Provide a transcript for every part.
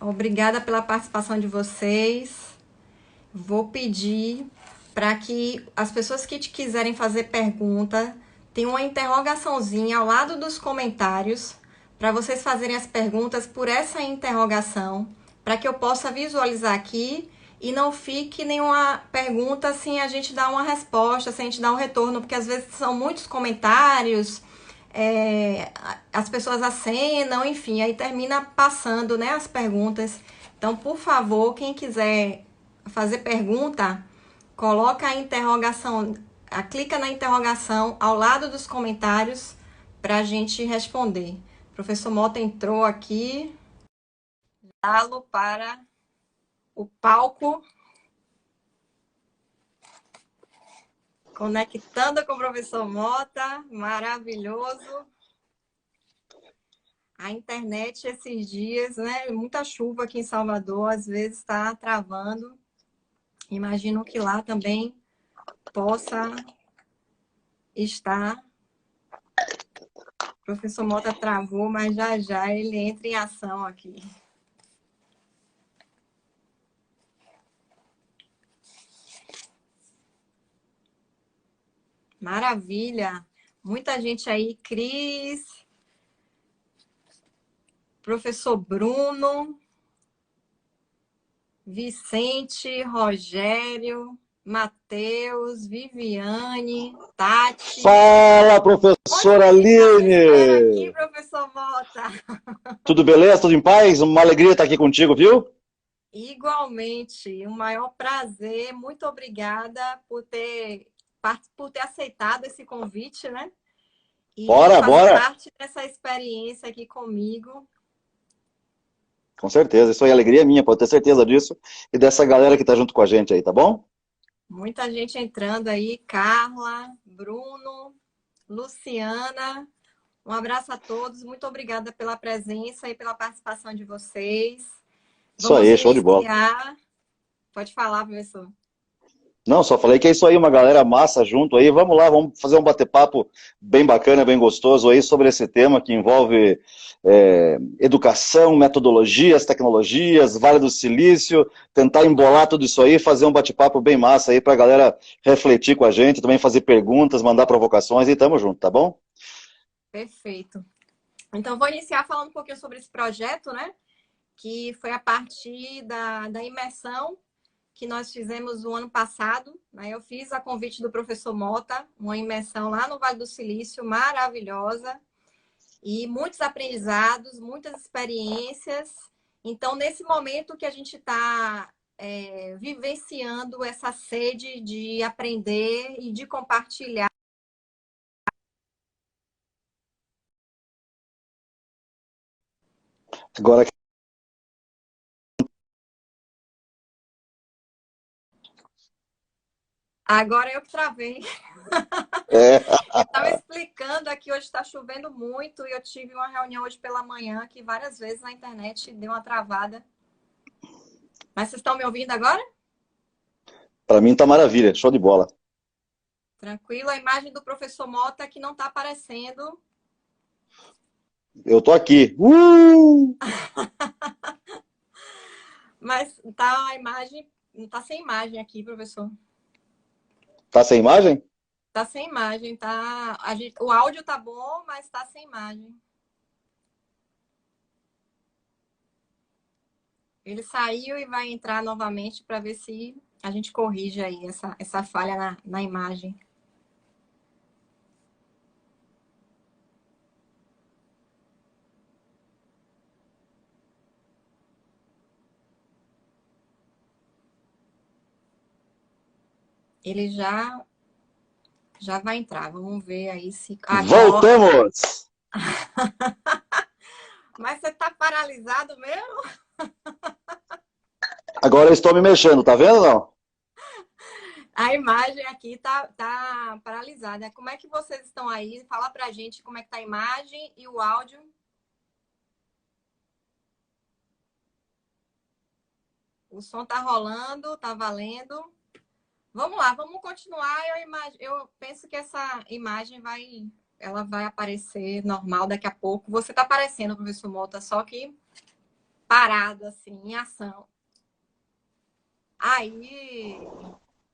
Obrigada pela participação de vocês. Vou pedir para que as pessoas que quiserem fazer pergunta tenham uma interrogaçãozinha ao lado dos comentários para vocês fazerem as perguntas por essa interrogação, para que eu possa visualizar aqui e não fique nenhuma pergunta sem a gente dar uma resposta, sem a gente dar um retorno, porque às vezes são muitos comentários, as pessoas acenam, enfim, aí termina passando, né, as perguntas. Então, por favor, quem quiser fazer pergunta, coloca a interrogação, clica na interrogação ao lado dos comentários para a gente responder. O professor Mota entrou aqui, dá-lo para o palco, conectando com o professor Mota, maravilhoso. A internet esses dias, né? Muita chuva aqui em Salvador, às vezes está travando. Imagino que lá também possa estar. O professor Mota travou, mas já já ele entra em ação aqui. Maravilha! Muita gente aí, Cris, professor Bruno, Vicente, Rogério, Matheus, Viviane, Tati. Fala, professora Aqui, Aline! professor Mota. Tudo beleza? Tudo em paz? Uma alegria estar aqui contigo, viu? Igualmente, um maior prazer. Muito obrigada por ter aceitado esse convite, né? E Bora, fazer bora! parte dessa experiência aqui comigo. Com certeza, isso aí é alegria minha, pode ter certeza disso. E dessa galera que tá junto com a gente aí, tá bom? Muita gente entrando aí, Carla, Bruno, Luciana. Um abraço a todos, muito obrigada pela presença e pela participação de vocês. Isso Vamos aí, show de bola. iniciar. Pode falar, professor. Não, só falei que é isso aí, uma galera massa junto aí. Vamos lá, vamos fazer um bate-papo bem bacana, bem gostoso aí sobre esse tema que envolve educação, metodologias, tecnologias, Vale do Silício, tentar embolar tudo isso aí, fazer um bate-papo bem massa aí pra galera refletir com a gente, também fazer perguntas, mandar provocações e tamo junto, tá bom? Perfeito. Então, vou iniciar falando um pouquinho sobre esse projeto, né? Que foi a partir da imersão que nós fizemos o ano passado, né? Eu fiz a convite do professor Mota, uma imersão lá no Vale do Silício, maravilhosa, e muitos aprendizados, muitas experiências. Então, nesse momento que a gente está vivenciando essa sede de aprender e de compartilhar. Agora Agora eu que travei. é, Eu estava explicando aqui, hoje está chovendo muito e eu tive uma reunião hoje pela manhã que várias vezes na internet deu uma travada. Mas vocês estão me ouvindo agora? pra mim tá maravilha, show de bola. Tranquilo. A imagem do professor Mota que não está aparecendo. Eu tô aqui. Mas tá a imagem, não está sem imagem aqui, professor. Tá sem imagem? Está sem imagem, tá? O áudio tá bom, mas está sem imagem. Ele saiu e vai entrar novamente para ver se a gente corrige aí essa falha na imagem. Ele já vai entrar. Vamos ver aí se agora. Voltamos! Mas você tá paralisado mesmo? Agora eu estou me mexendo, tá vendo não? A imagem aqui tá paralisada. Como é que vocês estão aí? Fala pra gente como é que tá a imagem e o áudio. O som tá rolando, tá valendo. Vamos lá, vamos continuar. Eu penso que essa imagem ela vai aparecer normal daqui a pouco. Você tá aparecendo, professor Mota, só que parado, assim, em ação. Aí,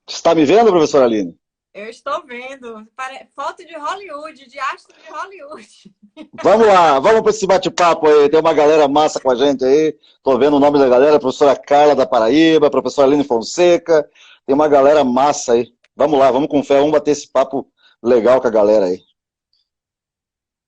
Está me vendo, professora Aline? eu estou vendo. Foto de Hollywood, de astro de Hollywood. Vamos lá, vamos para esse bate-papo aí. Tem uma galera massa com a gente aí. Estou vendo o nome da galera, professora Carla da Paraíba, professora Aline Fonseca. Tem uma galera massa aí. Vamos lá, vamos com fé, vamos bater esse papo legal com a galera aí.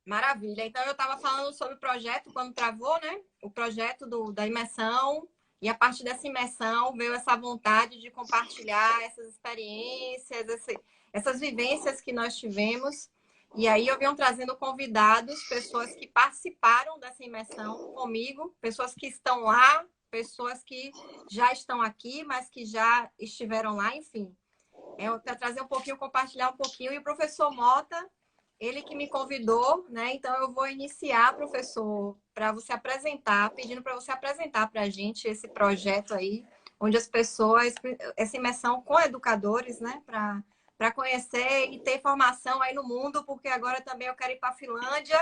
Maravilha. Então, eu estava falando sobre o projeto quando travou, né? O projeto da imersão. E a partir dessa imersão veio essa vontade de compartilhar essas experiências, essas vivências que nós tivemos. E aí eu venho trazendo convidados, pessoas que participaram dessa imersão comigo, pessoas que estão lá, pessoas que já estão aqui, mas que já estiveram lá, enfim. Para trazer um pouquinho, compartilhar um pouquinho. E o professor Mota, ele que me convidou, né? Então eu vou iniciar, professor, para você apresentar, pedindo para você apresentar para a gente esse projeto aí, onde as pessoas, essa imersão com educadores, né? Para conhecer e ter formação aí no mundo, porque agora também eu quero ir para a Finlândia.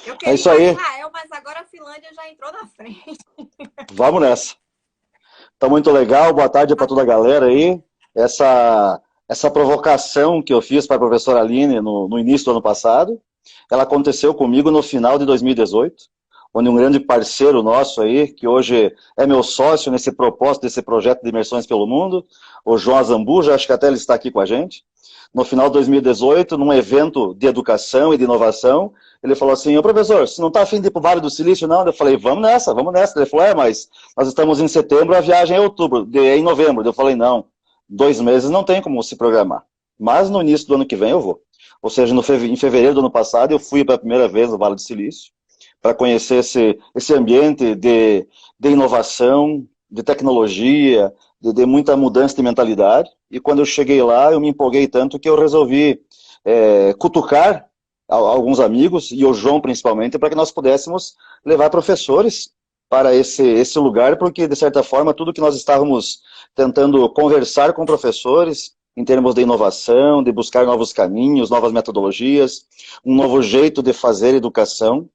Eu queria ir para Israel, mas agora a Finlândia já entrou na frente. Vamos nessa. Tá muito legal, boa tarde para toda a galera aí. Essa provocação que eu fiz para a professora Aline no início do ano passado, ela aconteceu comigo no final de 2018, onde um grande parceiro nosso aí, que hoje é meu sócio nesse propósito desse projeto de imersões pelo mundo, o João Azambuja, acho que até ele está aqui com a gente, no final de 2018, num evento de educação e de inovação, ele falou assim, ô professor, você não está afim de ir para o Vale do Silício, não? Eu falei, vamos nessa, vamos nessa. Ele falou, mas nós estamos em setembro, a viagem é em novembro. Eu falei, não, 2 meses não tem como se programar. Mas no início do ano que vem eu vou. Ou seja, em fevereiro do ano passado eu fui pela primeira vez no Vale do Silício para conhecer esse ambiente de inovação, de tecnologia, de muita mudança de mentalidade. E quando eu cheguei lá, eu me empolguei tanto que eu resolvi cutucar alguns amigos, e o João principalmente, para que nós pudéssemos levar professores para esse lugar, porque, de certa forma, tudo que nós estávamos tentando conversar com professores, em termos de inovação, de buscar novos caminhos, novas metodologias, um novo jeito de fazer educação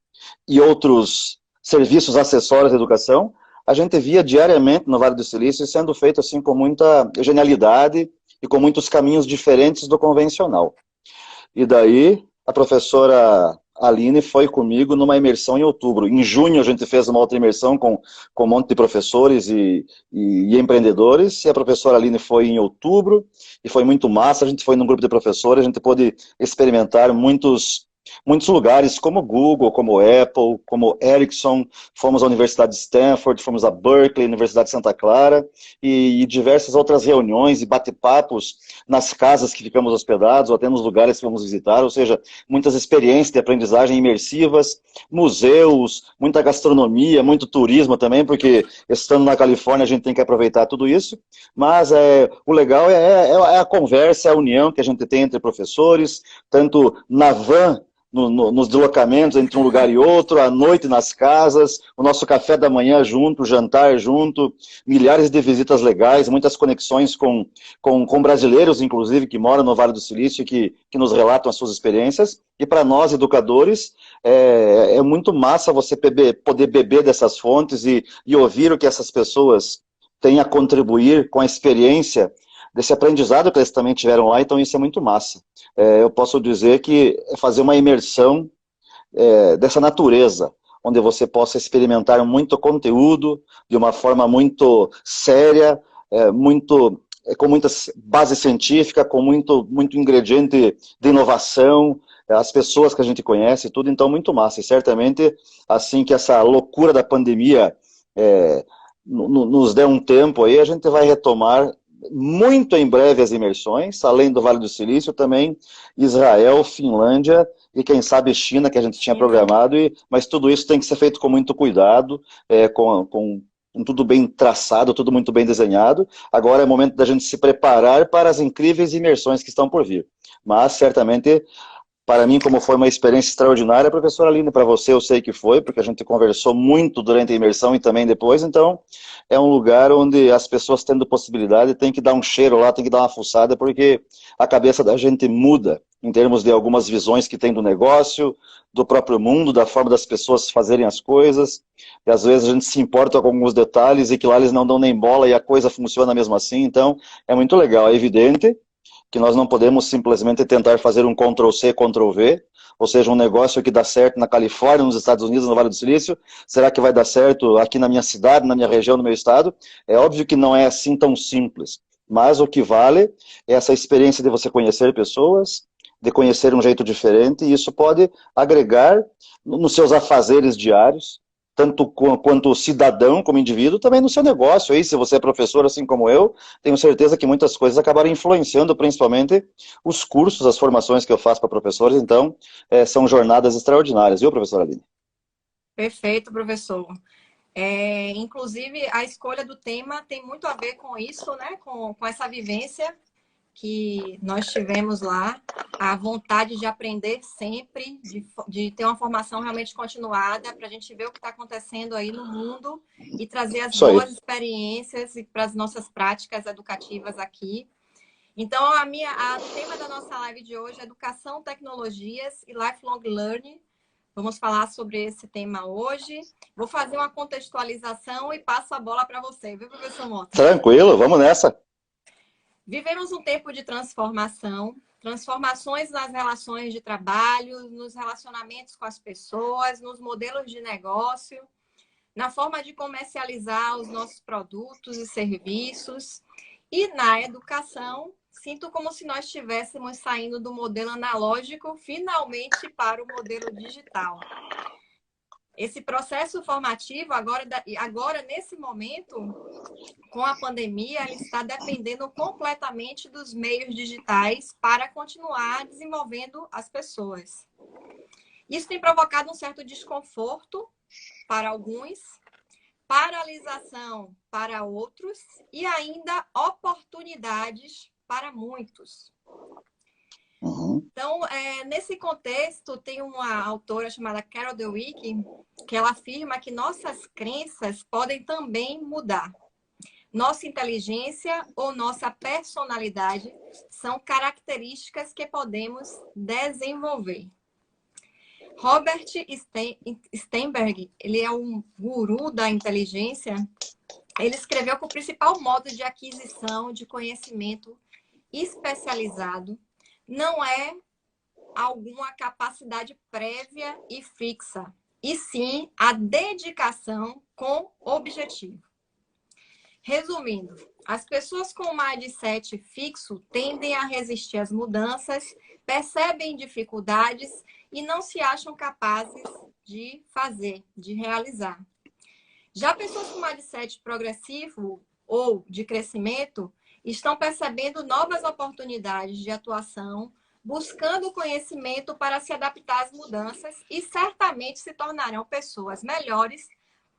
e outros serviços acessórios da educação, a gente via diariamente no Vale do Silício sendo feito assim com muita genialidade e com muitos caminhos diferentes do convencional. E daí a professora Aline foi comigo numa imersão em outubro. Em junho a gente fez uma outra imersão com um monte de professores e empreendedores, e a professora Aline foi em outubro, e foi muito massa. A gente foi num grupo de professores, a gente pôde experimentar muitos lugares, como Google, como Apple, como Ericsson, fomos à Universidade de Stanford, fomos a Berkeley, Universidade de Santa Clara, e diversas outras reuniões e bate-papos nas casas que ficamos hospedados, ou até nos lugares que fomos visitar, ou seja, muitas experiências de aprendizagem imersivas, museus, muita gastronomia, muito turismo também, porque estando na Califórnia a gente tem que aproveitar tudo isso, mas o legal é a conversa, é a união que a gente tem entre professores, tanto na van, nos deslocamentos entre um lugar e outro, à noite nas casas, o nosso café da manhã junto, o jantar junto, milhares de visitas legais, muitas conexões com brasileiros, inclusive, que moram no Vale do Silício, que nos relatam as suas experiências. E para nós, educadores, é muito massa você poder beber dessas fontes e ouvir o que essas pessoas têm a contribuir com a experiência desse aprendizado que eles também tiveram lá, então isso é muito massa. Eu posso dizer que fazer uma imersão dessa natureza, onde você possa experimentar muito conteúdo, de uma forma muito séria, com muita base científica, com muito ingrediente de inovação, as pessoas que a gente conhece, tudo, então muito massa. E certamente, assim que essa loucura da pandemia nos der um tempo aí, a gente vai retomar muito em breve as imersões, além do Vale do Silício, também Israel, Finlândia e quem sabe China, que a gente tinha programado, mas tudo isso tem que ser feito com muito cuidado, com tudo bem traçado, tudo muito bem desenhado. Agora é momento da gente se preparar para as incríveis imersões que estão por vir. Mas certamente Para mim, como foi uma experiência extraordinária, professora Aline, para você eu sei que foi, porque a gente conversou muito durante a imersão e também depois, então é um lugar onde as pessoas tendo possibilidade têm que dar um cheiro lá, tem que dar uma fuçada, porque a cabeça da gente muda em termos de algumas visões que tem do negócio, do próprio mundo, da forma das pessoas fazerem as coisas, e às vezes a gente se importa com alguns detalhes e que lá eles não dão nem bola e a coisa funciona mesmo assim, então é muito legal, é evidente que nós não podemos simplesmente tentar fazer um Ctrl+C, Ctrl+V, ou seja, um negócio que dá certo na Califórnia, nos Estados Unidos, no Vale do Silício, será que vai dar certo aqui na minha cidade, na minha região, no meu estado? É óbvio que não é assim tão simples, mas o que vale é essa experiência de você conhecer pessoas, de conhecer um jeito diferente, e isso pode agregar nos seus afazeres diários, tanto quanto cidadão, como indivíduo, também no seu negócio. Aí, se você é professor, assim como eu, tenho certeza que muitas coisas acabaram influenciando, principalmente os cursos, as formações que eu faço para professores. Então, são jornadas extraordinárias, viu, professora Aline? Perfeito, professor. Inclusive, a escolha do tema tem muito a ver com isso, né? Com essa vivência que nós tivemos lá, a vontade de aprender sempre, de ter uma formação realmente continuada, para a gente ver o que está acontecendo aí no mundo e trazer as boas experiências para as nossas práticas educativas aqui. Então, o tema da nossa live de hoje é Educação, Tecnologias e Lifelong Learning. Vamos falar sobre esse tema hoje. Vou fazer uma contextualização e passo a bola para você, viu, professor Mota? Tranquilo, vamos nessa. Vivemos um tempo de transformação, transformações nas relações de trabalho, nos relacionamentos com as pessoas, nos modelos de negócio, na forma de comercializar os nossos produtos e serviços. E na educação, sinto como se nós estivéssemos saindo do modelo analógico finalmente para o modelo digital. Esse processo formativo, agora nesse momento, com a pandemia, ele está dependendo completamente dos meios digitais para continuar desenvolvendo as pessoas. Isso tem provocado um certo desconforto para alguns, paralisação para outros e ainda oportunidades para muitos. Então, nesse contexto, tem uma autora chamada Carol Dweck, que ela afirma que nossas crenças podem também mudar. Nossa inteligência ou nossa personalidade são características que podemos desenvolver. Robert Sternberg, ele é um guru da inteligência. Ele escreveu que o principal modo de aquisição de conhecimento especializado não é alguma capacidade prévia e fixa, e sim a dedicação com objetivo. Resumindo, as pessoas com mindset fixo tendem a resistir às mudanças, percebem dificuldades e não se acham capazes de fazer, de realizar. Já pessoas com mindset progressivo ou de crescimento estão percebendo novas oportunidades de atuação, buscando conhecimento para se adaptar às mudanças e certamente se tornarão pessoas melhores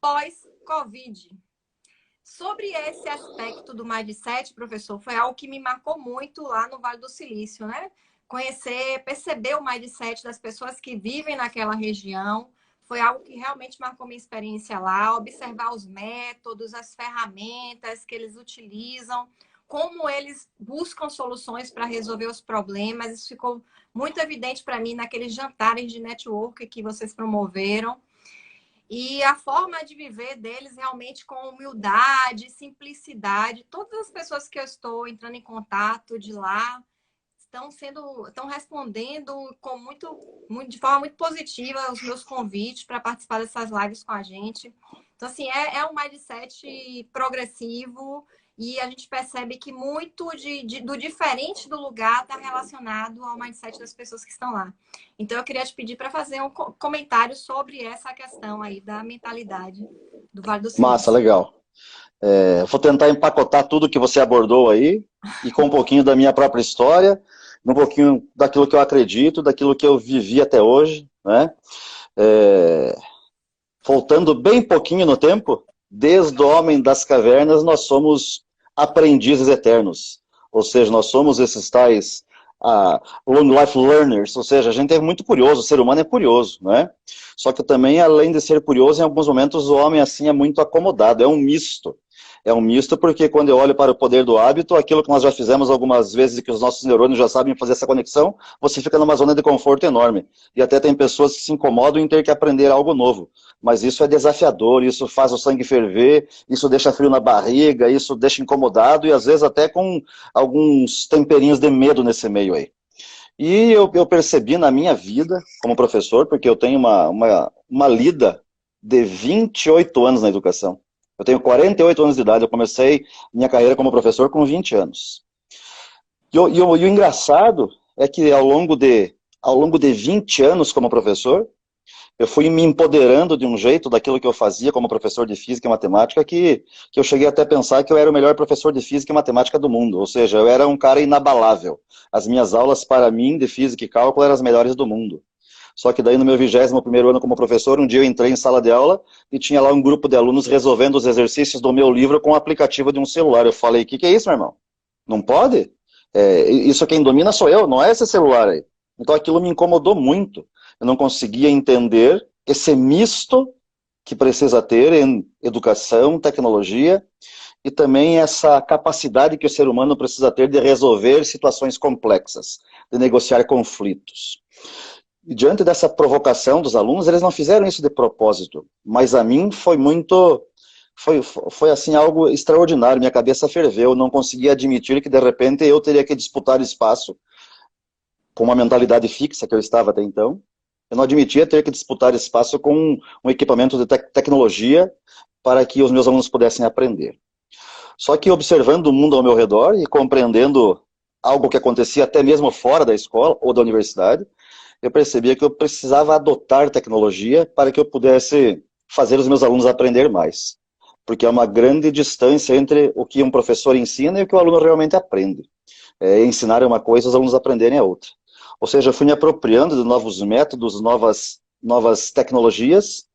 pós-Covid. Sobre esse aspecto do mindset, professor, foi algo que me marcou muito lá no Vale do Silício, né? Conhecer, perceber o mindset das pessoas que vivem naquela região, foi algo que realmente marcou minha experiência lá, observar os métodos, as ferramentas que eles utilizam, como eles buscam soluções para resolver os problemas. Isso ficou muito evidente para mim naqueles jantares de network que vocês promoveram. E a forma de viver deles realmente com humildade, simplicidade. Todas as pessoas que eu estou entrando em contato de lá estão respondendo de forma muito positiva aos meus convites para participar dessas lives com a gente. Então, assim, é um mindset progressivo e a gente percebe que muito do diferente do lugar está relacionado ao mindset das pessoas que estão lá. Então, eu queria te pedir para fazer um comentário sobre essa questão aí da mentalidade do Vale do Silício. Massa, legal. Vou tentar empacotar tudo que você abordou aí e com um pouquinho da minha própria história, um pouquinho daquilo que eu acredito, daquilo que eu vivi até hoje, né? Voltando bem pouquinho no tempo, desde o homem das cavernas, nós somos aprendizes eternos. Ou seja, nós somos esses tais a long life learners, ou seja, a gente é muito curioso, o ser humano é curioso, né? Só que também, além de ser curioso, em alguns momentos o homem assim é muito acomodado, é um misto. É um misto porque quando eu olho para o poder do hábito, aquilo que nós já fizemos algumas vezes e que os nossos neurônios já sabem fazer essa conexão, você fica numa zona de conforto enorme. E até tem pessoas que se incomodam em ter que aprender algo novo. Mas isso é desafiador, isso faz o sangue ferver, isso deixa frio na barriga, isso deixa incomodado e às vezes até com alguns temperinhos de medo nesse meio aí. E eu percebi na minha vida como professor, porque eu tenho uma lida de 28 anos na educação. Eu tenho 48 anos de idade, eu comecei minha carreira como professor com 20 anos. E o engraçado é que ao longo de 20 anos como professor, eu fui me empoderando de um jeito daquilo que eu fazia como professor de física e matemática, que eu cheguei até a pensar que eu era o melhor professor de física e matemática do mundo. Ou seja, eu era um cara inabalável. As minhas aulas, para mim, de física e cálculo, eram as melhores do mundo. Só que daí, no meu 21º ano como professor, um dia eu entrei em sala de aula e tinha lá um grupo de alunos resolvendo os exercícios do meu livro com o aplicativo de um celular. Eu falei, o que é isso, meu irmão? Não pode? Isso quem domina sou eu, não é esse celular aí. Então aquilo me incomodou muito. Eu não conseguia entender esse misto que precisa ter em educação, tecnologia, e também essa capacidade que o ser humano precisa ter de resolver situações complexas, de negociar conflitos. E diante dessa provocação dos alunos, eles não fizeram isso de propósito, mas a mim foi assim algo extraordinário, minha cabeça ferveu, eu não conseguia admitir que de repente eu teria que disputar espaço com uma mentalidade fixa que eu estava até então. Eu não admitia ter que disputar espaço com um equipamento de tecnologia para que os meus alunos pudessem aprender. Só que observando o mundo ao meu redor e compreendendo algo que acontecia até mesmo fora da escola ou da universidade, eu percebia que eu precisava adotar tecnologia para que eu pudesse fazer os meus alunos aprender mais. Porque há uma grande distância entre o que um professor ensina e o que o aluno realmente aprende. Ensinar é uma coisa, os alunos aprenderem é outra. Ou seja, eu fui me apropriando de novos métodos, novas tecnologias,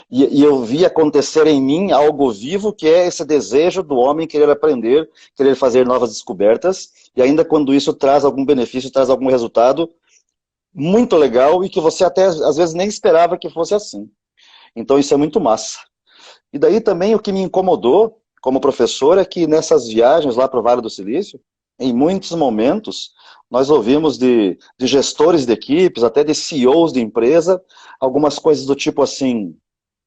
e eu vi acontecer em mim algo vivo, que é esse desejo do homem querer aprender, querer fazer novas descobertas, e ainda quando isso traz algum benefício, traz algum resultado muito legal, e que você até às vezes nem esperava que fosse assim. Então isso é muito massa. E daí também o que me incomodou como professor é que nessas viagens lá para o Vale do Silício, em muitos momentos, nós ouvimos de gestores de equipes, até de CEOs de empresa, algumas coisas do tipo assim,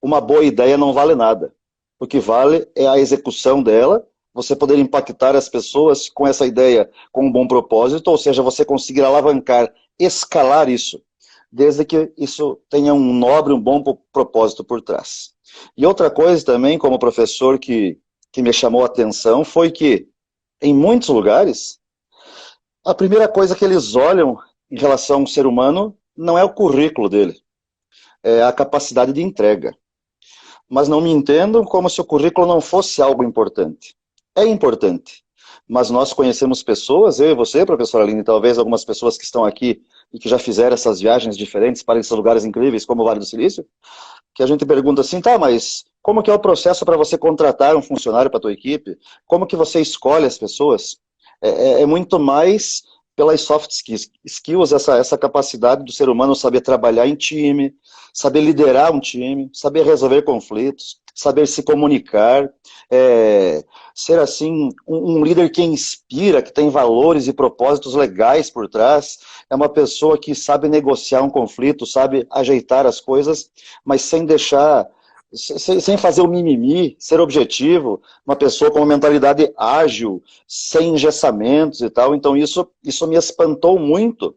uma boa ideia não vale nada. O que vale é a execução dela, você poder impactar as pessoas com essa ideia, com um bom propósito, ou seja, você conseguir alavancar, escalar isso, desde que isso tenha um nobre, um bom propósito por trás. E outra coisa também, como professor, que me chamou a atenção, foi que, em muitos lugares, a primeira coisa que eles olham em relação ao ser humano não é o currículo dele, é a capacidade de entrega. Mas não me entendam como se o currículo não fosse algo importante. É importante, mas nós conhecemos pessoas, eu e você, professora Aline, talvez algumas pessoas que estão aqui e que já fizeram essas viagens diferentes para esses lugares incríveis, como o Vale do Silício, que a gente pergunta assim, tá, mas como que é o processo para você contratar um funcionário para a tua equipe? Como que você escolhe as pessoas? É muito mais pelas soft skills, essa capacidade do ser humano saber trabalhar em time, saber liderar um time, saber resolver conflitos, saber se comunicar, ser assim um líder que inspira, que tem valores e propósitos legais por trás, é uma pessoa que sabe negociar um conflito, sabe ajeitar as coisas, mas sem deixar, sem fazer o mimimi, ser objetivo, uma pessoa com uma mentalidade ágil, sem engessamentos e tal. Então isso me espantou muito,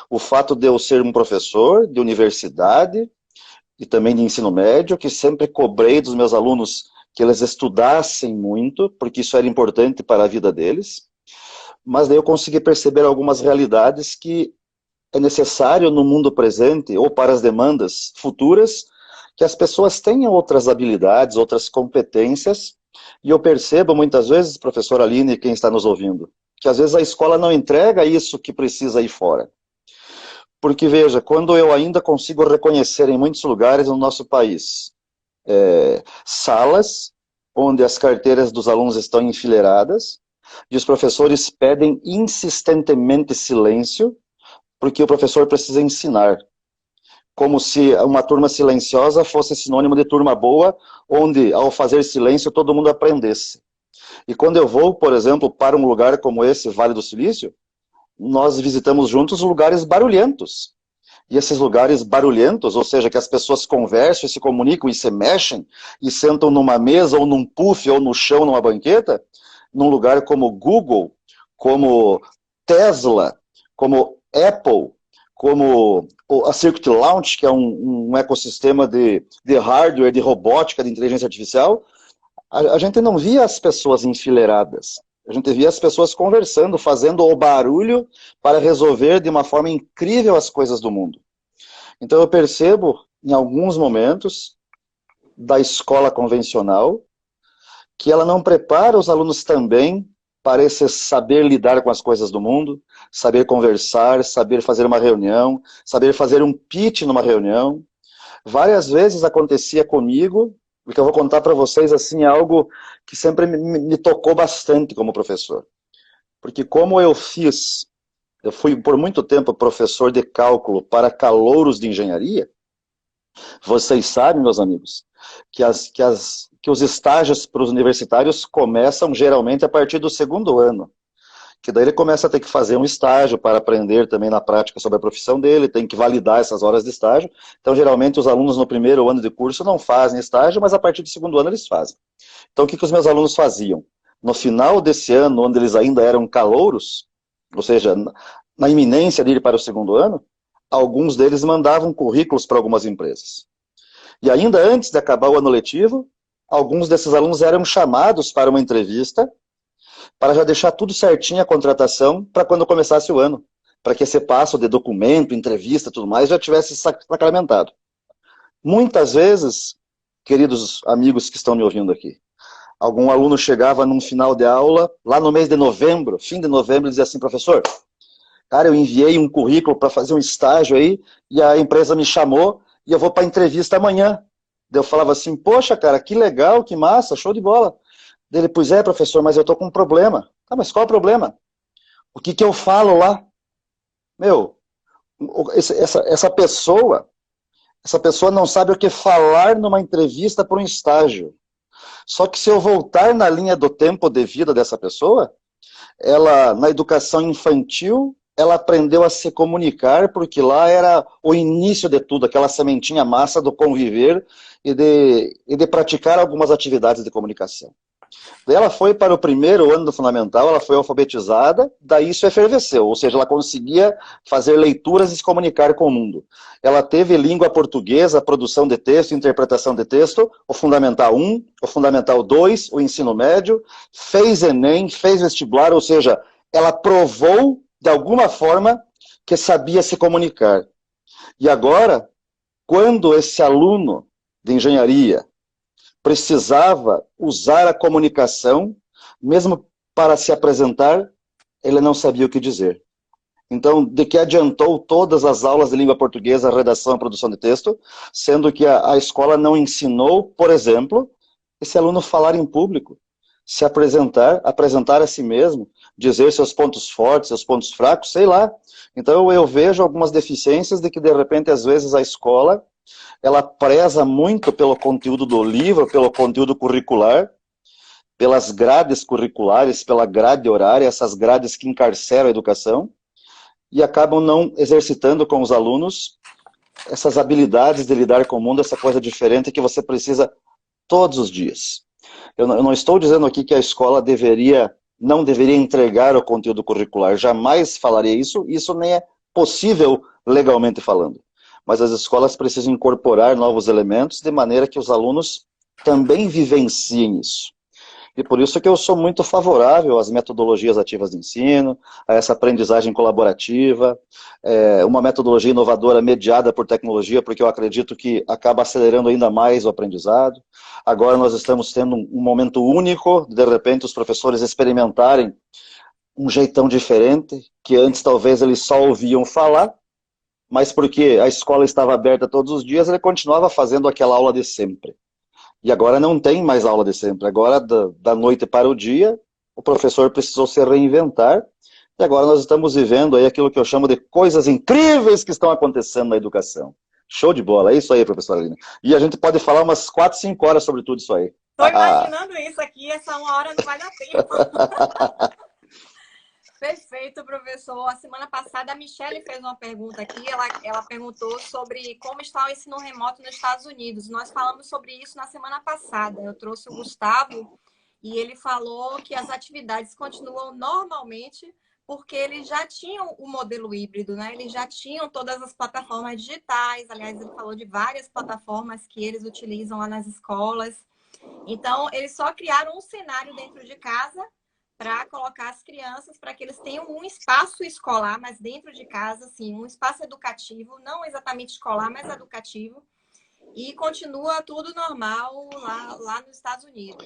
o fato de eu ser um professor de universidade e também de ensino médio, que sempre cobrei dos meus alunos que eles estudassem muito, porque isso era importante para a vida deles, mas daí eu consegui perceber algumas realidades que é necessário no mundo presente, ou para as demandas futuras, que as pessoas tenham outras habilidades, outras competências, e eu percebo muitas vezes, professora Aline, quem está nos ouvindo, que às vezes a escola não entrega isso que precisa ir fora. Porque, veja, quando eu ainda consigo reconhecer em muitos lugares no nosso país, salas onde as carteiras dos alunos estão enfileiradas, e os professores pedem insistentemente silêncio, porque o professor precisa ensinar. Como se uma turma silenciosa fosse sinônimo de turma boa, onde, ao fazer silêncio, todo mundo aprendesse. E quando eu vou, por exemplo, para um lugar como esse, Vale do Silício, nós visitamos juntos lugares barulhentos. E esses lugares barulhentos, ou seja, que as pessoas conversam e se comunicam e se mexem, e sentam numa mesa, ou num puff, ou no chão, numa banqueta, num lugar como Google, como Tesla, como Apple, como a Circuit Launch, que é um ecossistema de hardware, de robótica, de inteligência artificial, a gente não via as pessoas enfileiradas. A gente via as pessoas conversando, fazendo o barulho para resolver de uma forma incrível as coisas do mundo. Então eu percebo, em alguns momentos, da escola convencional, que ela não prepara os alunos também para esse saber lidar com as coisas do mundo, saber conversar, saber fazer uma reunião, saber fazer um pitch numa reunião. Várias vezes acontecia comigo, porque eu vou contar para vocês assim, algo que sempre me tocou bastante como professor. Porque como eu fui por muito tempo professor de cálculo para calouros de engenharia, vocês sabem, meus amigos, que os estágios para os universitários começam geralmente a partir do segundo ano. Que daí ele começa a ter que fazer um estágio para aprender também na prática sobre a profissão dele, tem que validar essas horas de estágio. Então, geralmente, os alunos no primeiro ano de curso não fazem estágio, mas a partir do segundo ano eles fazem. Então, o que os meus alunos faziam? No final desse ano, onde eles ainda eram calouros, ou seja, na iminência de ir para o segundo ano, alguns deles mandavam currículos para algumas empresas. E ainda antes de acabar o ano letivo, alguns desses alunos eram chamados para uma entrevista, para já deixar tudo certinho a contratação, para quando começasse o ano, para que esse passo de documento, entrevista, tudo mais, já tivesse sacramentado. Muitas vezes, queridos amigos que estão me ouvindo aqui, algum aluno chegava num final de aula, lá no mês de novembro, fim de novembro, e dizia assim: professor, cara, eu enviei um currículo para fazer um estágio aí, e a empresa me chamou, e eu vou para a entrevista amanhã. Eu falava assim: poxa, cara, que legal, que massa, show de bola. Dele: pois é, professor, mas eu tô com um problema. Ah, mas qual é o problema? O que eu falo lá? Meu, essa pessoa não sabe o que falar numa entrevista para um estágio. Só que se eu voltar na linha do tempo de vida dessa pessoa, ela, na educação infantil, ela aprendeu a se comunicar, porque lá era o início de tudo, aquela sementinha massa do conviver e de praticar algumas atividades de comunicação. Daí ela foi para o primeiro ano do fundamental, ela foi alfabetizada, daí isso efervesceu, ou seja, ela conseguia fazer leituras e se comunicar com o mundo. Ela teve língua portuguesa, produção de texto, interpretação de texto, o Fundamental 1, o Fundamental 2, o ensino médio, fez Enem, fez vestibular, ou seja, ela provou, de alguma forma, que sabia se comunicar. E agora, quando esse aluno de engenharia precisava usar a comunicação, mesmo para se apresentar, ele não sabia o que dizer. Então, de que adiantou todas as aulas de língua portuguesa, redação e produção de texto, sendo que a escola não ensinou, por exemplo, esse aluno falar em público, se apresentar a si mesmo, dizer seus pontos fortes, seus pontos fracos, sei lá. Então, eu vejo algumas deficiências de que, de repente, às vezes a escola ela preza muito pelo conteúdo do livro, pelo conteúdo curricular, pelas grades curriculares, pela grade horária, essas grades que encarceram a educação, e acabam não exercitando com os alunos essas habilidades de lidar com o mundo, essa coisa diferente que você precisa todos os dias. Eu não estou dizendo aqui que a escola não deveria entregar o conteúdo curricular, jamais falaria isso nem é possível legalmente falando. Mas as escolas precisam incorporar novos elementos de maneira que os alunos também vivenciem isso. E por isso que eu sou muito favorável às metodologias ativas de ensino, a essa aprendizagem colaborativa, uma metodologia inovadora mediada por tecnologia, porque eu acredito que acaba acelerando ainda mais o aprendizado. Agora nós estamos tendo um momento único, de repente os professores experimentarem um jeitão diferente, que antes talvez eles só ouviam falar, mas porque a escola estava aberta todos os dias, ele continuava fazendo aquela aula de sempre. E agora não tem mais aula de sempre. Agora, da noite para o dia, o professor precisou se reinventar, e agora nós estamos vivendo aí aquilo que eu chamo de coisas incríveis que estão acontecendo na educação. Show de bola, é isso aí, professora Aline. E a gente pode falar umas 4, 5 horas sobre tudo isso aí. Tô imaginando isso aqui, essa 1 hora não vai dar tempo. Perfeito, professor. A semana passada a Michelle fez uma pergunta aqui, ela perguntou sobre como está o ensino remoto nos Estados Unidos. Nós falamos sobre isso na semana passada. Eu trouxe o Gustavo e ele falou que as atividades continuam normalmente porque eles já tinham o modelo híbrido, né? Eles já tinham todas as plataformas digitais. Aliás, ele falou de várias plataformas que eles utilizam lá nas escolas. Então, eles só criaram um cenário dentro de casa para colocar as crianças, para que eles tenham um espaço escolar, mas dentro de casa, assim, um espaço educativo, não exatamente escolar, mas educativo. E continua tudo normal lá nos Estados Unidos.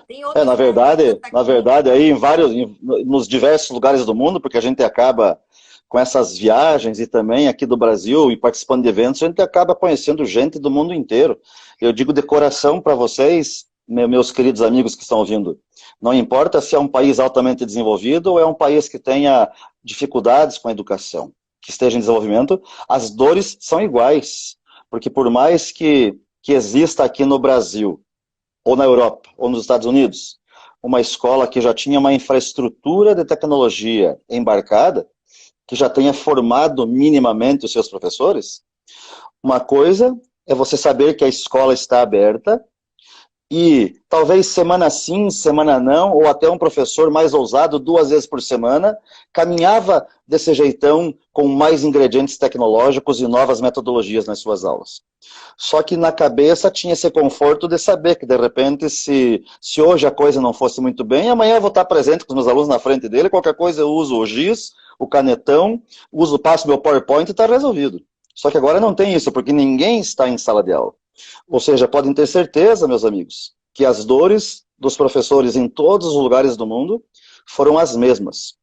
Tem na verdade, aí nos diversos lugares do mundo, porque a gente acaba com essas viagens e também aqui do Brasil e participando de eventos, a gente acaba conhecendo gente do mundo inteiro. Eu digo de coração para vocês, meus queridos amigos que estão ouvindo, não importa se é um país altamente desenvolvido ou é um país que tenha dificuldades com a educação, que esteja em desenvolvimento, as dores são iguais. Porque por mais que exista aqui no Brasil, ou na Europa, ou nos Estados Unidos, uma escola que já tinha uma infraestrutura de tecnologia embarcada, que já tenha formado minimamente os seus professores, uma coisa é você saber que a escola está aberta, e talvez semana sim, semana não, ou até um professor mais ousado, 2 vezes por semana, caminhava desse jeitão com mais ingredientes tecnológicos e novas metodologias nas suas aulas. Só que na cabeça tinha esse conforto de saber que, de repente, se hoje a coisa não fosse muito bem, amanhã eu vou estar presente com os meus alunos na frente dele, qualquer coisa eu uso o giz, o canetão, passo meu PowerPoint e está resolvido. Só que agora não tem isso, porque ninguém está em sala de aula. Ou seja, podem ter certeza, meus amigos, que as dores dos professores em todos os lugares do mundo foram as mesmas.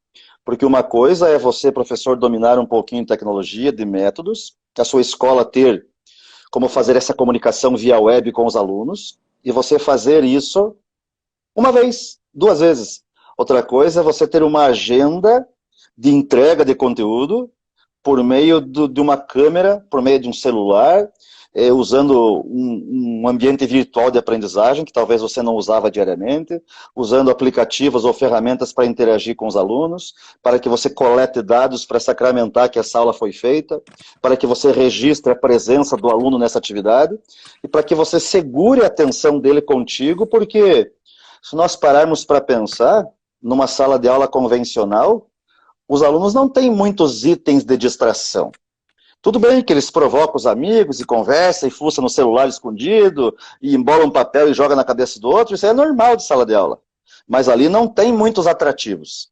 Porque uma coisa é você, professor, dominar um pouquinho de tecnologia, de métodos, a sua escola ter como fazer essa comunicação via web com os alunos, e você fazer isso uma vez, 2 vezes. Outra coisa é você ter uma agenda de entrega de conteúdo por meio de uma câmera, por meio de um celular, usando um ambiente virtual de aprendizagem, que talvez você não usava diariamente, usando aplicativos ou ferramentas para interagir com os alunos, para que você colete dados para sacramentar que essa aula foi feita, para que você registre a presença do aluno nessa atividade, e para que você segure a atenção dele contigo, porque se nós pararmos para pensar, numa sala de aula convencional, os alunos não têm muitos itens de distração. Tudo bem que eles provocam os amigos e conversam e fuçam no celular escondido e embolam um papel e joga na cabeça do outro, isso é normal de sala de aula. Mas ali não tem muitos atrativos.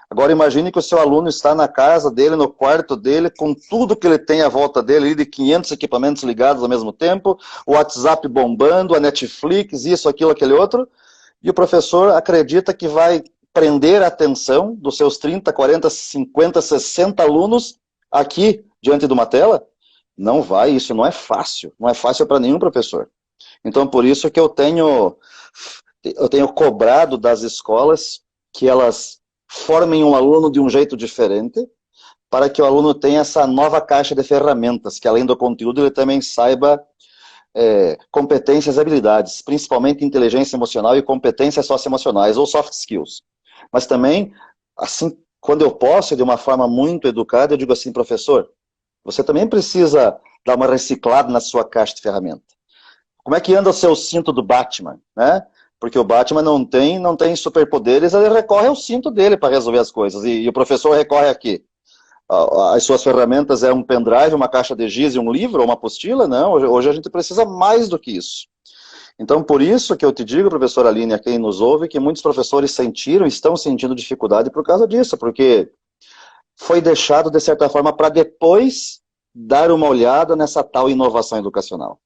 Agora imagine que o seu aluno está na casa dele, no quarto dele, com tudo que ele tem à volta dele, de 500 equipamentos ligados ao mesmo tempo, o WhatsApp bombando, a Netflix, isso, aquilo, aquele outro, e o professor acredita que vai prender a atenção dos seus 30, 40, 50, 60 alunos aqui, diante de uma tela? Não vai, isso não é fácil para nenhum professor. Então, por isso que eu tenho cobrado das escolas que elas formem um aluno de um jeito diferente, para que o aluno tenha essa nova caixa de ferramentas, que além do conteúdo ele também saiba competências e habilidades, principalmente inteligência emocional e competências socioemocionais, ou soft skills. Mas também, assim, quando eu posso, de uma forma muito educada, eu digo assim, professor, você também precisa dar uma reciclada na sua caixa de ferramenta. Como é que anda o seu cinto do Batman, né? Porque o Batman não tem superpoderes, ele recorre ao cinto dele para resolver as coisas. E o professor recorre aqui. As suas ferramentas é um pendrive, uma caixa de giz e um livro, ou uma apostila? Não, hoje a gente precisa mais do que isso. Então, por isso que eu te digo, professora Aline, a quem nos ouve, que muitos professores estão sentindo dificuldade por causa disso, porque foi deixado, de certa forma, para depois dar uma olhada nessa tal inovação educacional.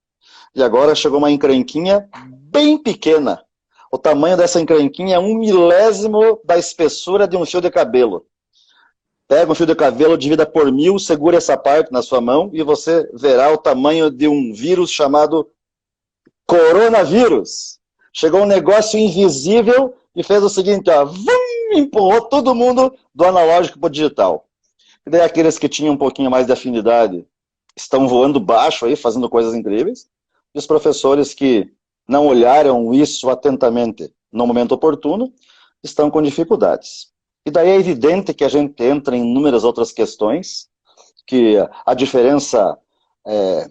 E agora chegou uma encrenquinha bem pequena. O tamanho dessa encrenquinha é 1/1000 da espessura de um fio de cabelo. Pega um fio de cabelo, divida por 1000, segura essa parte na sua mão e você verá o tamanho de um vírus chamado coronavírus. Chegou um negócio invisível e fez o seguinte, ó, vum, empurrou todo mundo do analógico para o digital. E daí aqueles que tinham um pouquinho mais de afinidade estão voando baixo aí, fazendo coisas incríveis. E os professores que não olharam isso atentamente no momento oportuno estão com dificuldades. E daí é evidente que a gente entra em inúmeras outras questões, que a diferença é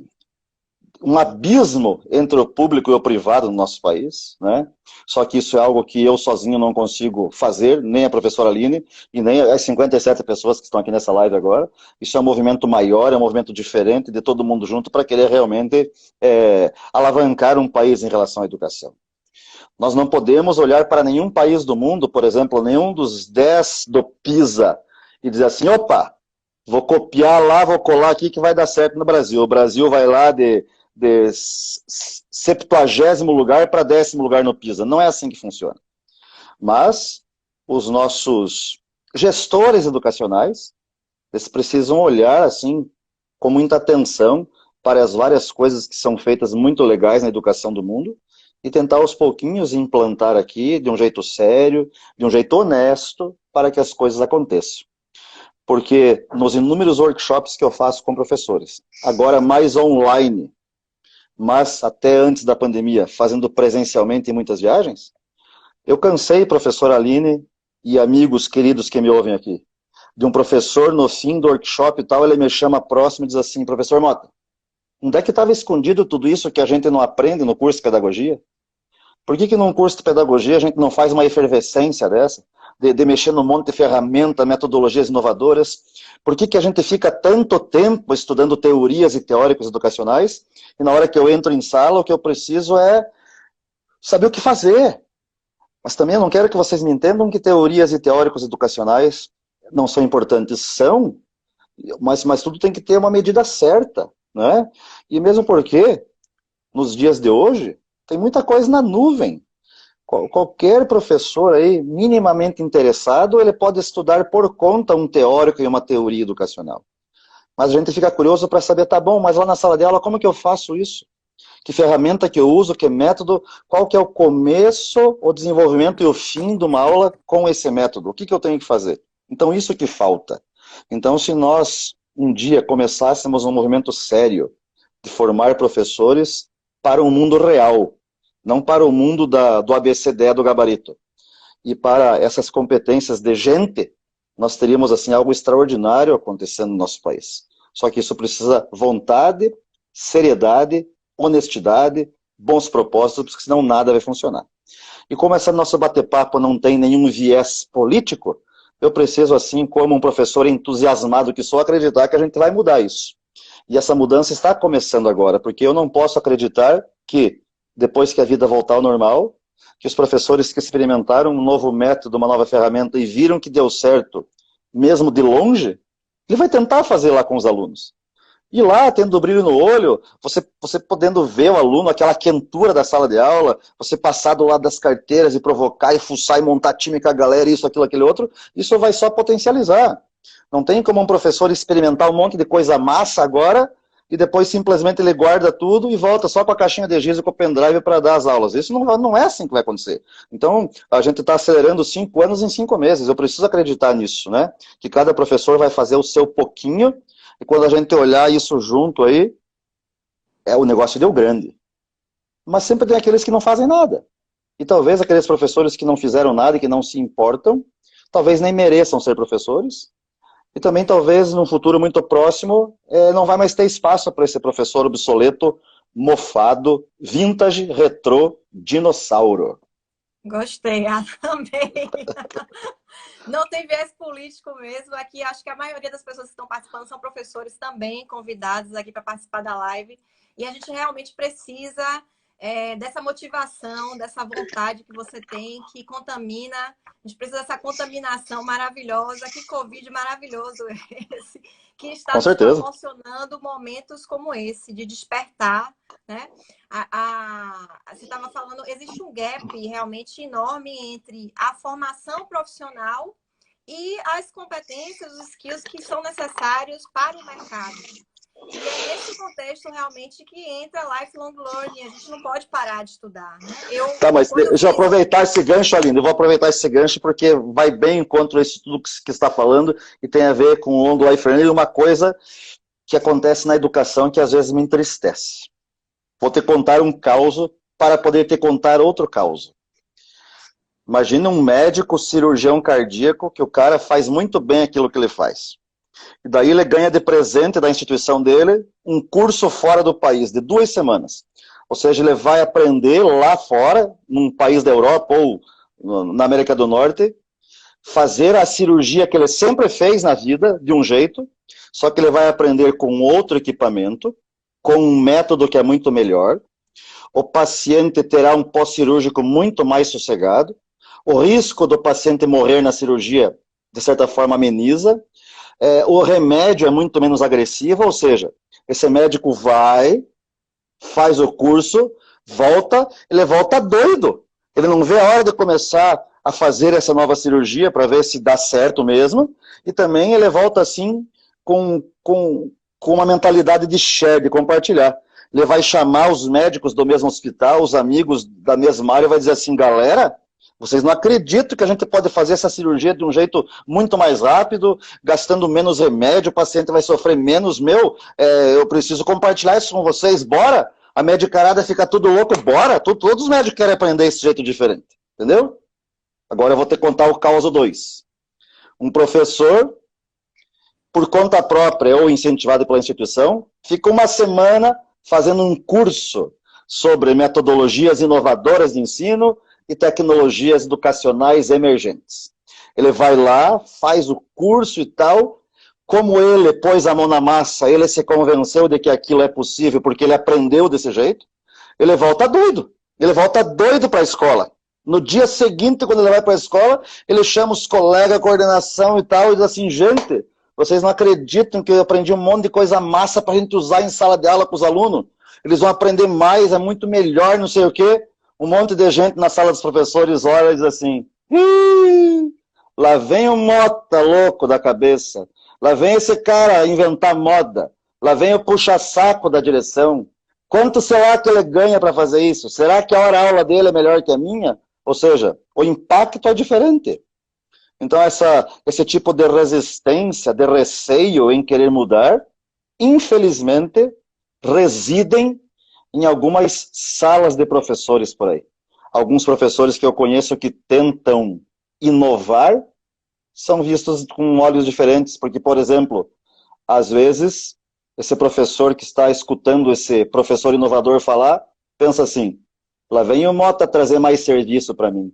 um abismo entre o público e o privado no nosso país, né? Só que isso é algo que eu sozinho não consigo fazer, nem a professora Aline e nem as 57 pessoas que estão aqui nessa live agora. Isso é um movimento maior, é um movimento diferente de todo mundo junto para querer realmente alavancar um país em relação à educação. Nós não podemos olhar para nenhum país do mundo, por exemplo, nenhum dos 10 do PISA e dizer assim, opa, vou copiar lá, vou colar aqui que vai dar certo no Brasil. O Brasil vai lá de 70º lugar para 10º lugar no PISA. Não é assim que funciona. Mas os nossos gestores educacionais, eles precisam olhar assim com muita atenção para as várias coisas que são feitas muito legais na educação do mundo e tentar aos pouquinhos implantar aqui de um jeito sério, de um jeito honesto, para que as coisas aconteçam. Porque nos inúmeros workshops que eu faço com professores, agora mais online, mas até antes da pandemia, fazendo presencialmente em muitas viagens, eu cansei, professora Aline e amigos queridos que me ouvem aqui, de um professor no fim do workshop e tal, ele me chama próximo e diz assim, professor Mota, onde é que estava escondido tudo isso que a gente não aprende no curso de pedagogia? Por que num curso de pedagogia a gente não faz uma efervescência dessa? De mexer num monte de ferramenta, metodologias inovadoras? Por que a gente fica tanto tempo estudando teorias e teóricos educacionais e na hora que eu entro em sala o que eu preciso é saber o que fazer? Mas também eu não quero que vocês me entendam que teorias e teóricos educacionais não são importantes. São, mas tudo tem que ter uma medida certa, né? E mesmo porque, nos dias de hoje, tem muita coisa na nuvem. Qualquer professor aí minimamente interessado, ele pode estudar por conta um teórico e uma teoria educacional. Mas a gente fica curioso para saber, tá bom, mas lá na sala de aula, como que eu faço isso? Que ferramenta que eu uso, que método, qual que é o começo, o desenvolvimento e o fim de uma aula com esse método? O que eu tenho que fazer? Então, isso que falta. Então, se nós um dia começássemos um movimento sério de formar professores para um mundo real, não para o mundo do ABCD do gabarito, e para essas competências de gente, nós teríamos assim algo extraordinário acontecendo no nosso país. Só que isso precisa vontade, seriedade, honestidade, bons propósitos, porque senão nada vai funcionar. E como esse nosso bate-papo não tem nenhum viés político, eu preciso, assim, como um professor entusiasmado que sou, acreditar que a gente vai mudar isso. E essa mudança está começando agora, porque eu não posso acreditar que, depois que a vida voltar ao normal, que os professores que experimentaram um novo método, uma nova ferramenta e viram que deu certo, mesmo de longe, ele vai tentar fazer lá com os alunos. E lá, tendo brilho no olho, você podendo ver o aluno, aquela quentura da sala de aula, você passar do lado das carteiras e provocar e fuçar e montar time com a galera, isso, aquilo, aquele outro, isso vai só potencializar. Não tem como um professor experimentar um monte de coisa massa agora e depois simplesmente ele guarda tudo e volta só com a caixinha de giz e com o pendrive para dar as aulas. Isso não é assim que vai acontecer. Então, a gente está acelerando 5 anos em 5 meses. Eu preciso acreditar nisso, né? Que cada professor vai fazer o seu pouquinho e quando a gente olhar isso junto aí, o negócio deu grande. Mas sempre tem aqueles que não fazem nada. E talvez aqueles professores que não fizeram nada e que não se importam, talvez nem mereçam ser professores. E também talvez num futuro muito próximo não vai mais ter espaço para esse professor obsoleto, mofado, vintage, retrô, dinossauro. Gostei, também. Não tem viés político mesmo. Aqui acho que a maioria das pessoas que estão participando são professores também, convidados aqui para participar da live. E a gente realmente precisa dessa motivação, dessa vontade que você tem, que contamina. A gente precisa dessa contaminação maravilhosa. Que Covid maravilhoso esse, que está Com nos certeza. proporcionando momentos como esse, de despertar, né? Você estava falando, existe um gap realmente enorme entre a formação profissional e as competências, os skills que são necessários para o mercado. E é nesse contexto realmente que entra lifelong learning. A gente não pode parar de estudar, né? Tá, mas Quando eu deixa eu fiz... aproveitar esse gancho, Aline. Eu vou aproveitar esse gancho porque vai bem contra isso tudo que está falando e tem a ver com o long life learning. Uma coisa que acontece na educação que às vezes me entristece. Vou te contar um caos para poder te contar outro caos. Imagina um médico cirurgião cardíaco que o cara faz muito bem aquilo que ele faz. E daí ele ganha de presente da instituição dele um curso fora do país, de 2 semanas. Ou seja, ele vai aprender lá fora, num país da Europa ou na América do Norte, fazer a cirurgia que ele sempre fez na vida, de um jeito, só que ele vai aprender com outro equipamento, com um método que é muito melhor. O paciente terá um pós-cirúrgico muito mais sossegado. O risco do paciente morrer na cirurgia, de certa forma, ameniza. O remédio é muito menos agressivo, ou seja, esse médico vai, faz o curso, volta, ele volta doido. Ele não vê a hora de começar a fazer essa nova cirurgia para ver se dá certo mesmo, e também ele volta assim com uma mentalidade de share, de compartilhar. Ele vai chamar os médicos do mesmo hospital, os amigos da mesma área, e vai dizer assim, galera, vocês não acreditam que a gente pode fazer essa cirurgia de um jeito muito mais rápido, gastando menos remédio, o paciente vai sofrer menos, eu preciso compartilhar isso com vocês, bora? A medicarada fica tudo louco, bora? Todos os médicos querem aprender esse jeito diferente, entendeu? Agora eu vou te contar o caso 2. Um professor, por conta própria ou incentivado pela instituição, fica uma semana fazendo um curso sobre metodologias inovadoras de ensino e tecnologias educacionais emergentes. Ele vai lá, faz o curso e tal, como ele pôs a mão na massa, ele se convenceu de que aquilo é possível, porque ele aprendeu desse jeito, ele volta doido para a escola. No dia seguinte, quando ele vai para a escola, ele chama os colegas, a coordenação e tal, e diz assim, gente, vocês não acreditam que eu aprendi um monte de coisa massa para a gente usar em sala de aula com os alunos? Eles vão aprender mais, é muito melhor, não sei o quê. Um monte de gente na sala dos professores olha e diz assim, lá vem o Mota louco da cabeça, lá vem esse cara inventar moda, lá vem o puxa-saco da direção. Quanto será que ele ganha para fazer isso? Será que a hora-aula dele é melhor que a minha? Ou seja, o impacto é diferente. Então, esse tipo de resistência, de receio em querer mudar, infelizmente, residem em algumas salas de professores por aí. Alguns professores que eu conheço que tentam inovar são vistos com olhos diferentes, porque, por exemplo, às vezes, esse professor que está escutando esse professor inovador falar, pensa assim, lá vem o Mota trazer mais serviço para mim.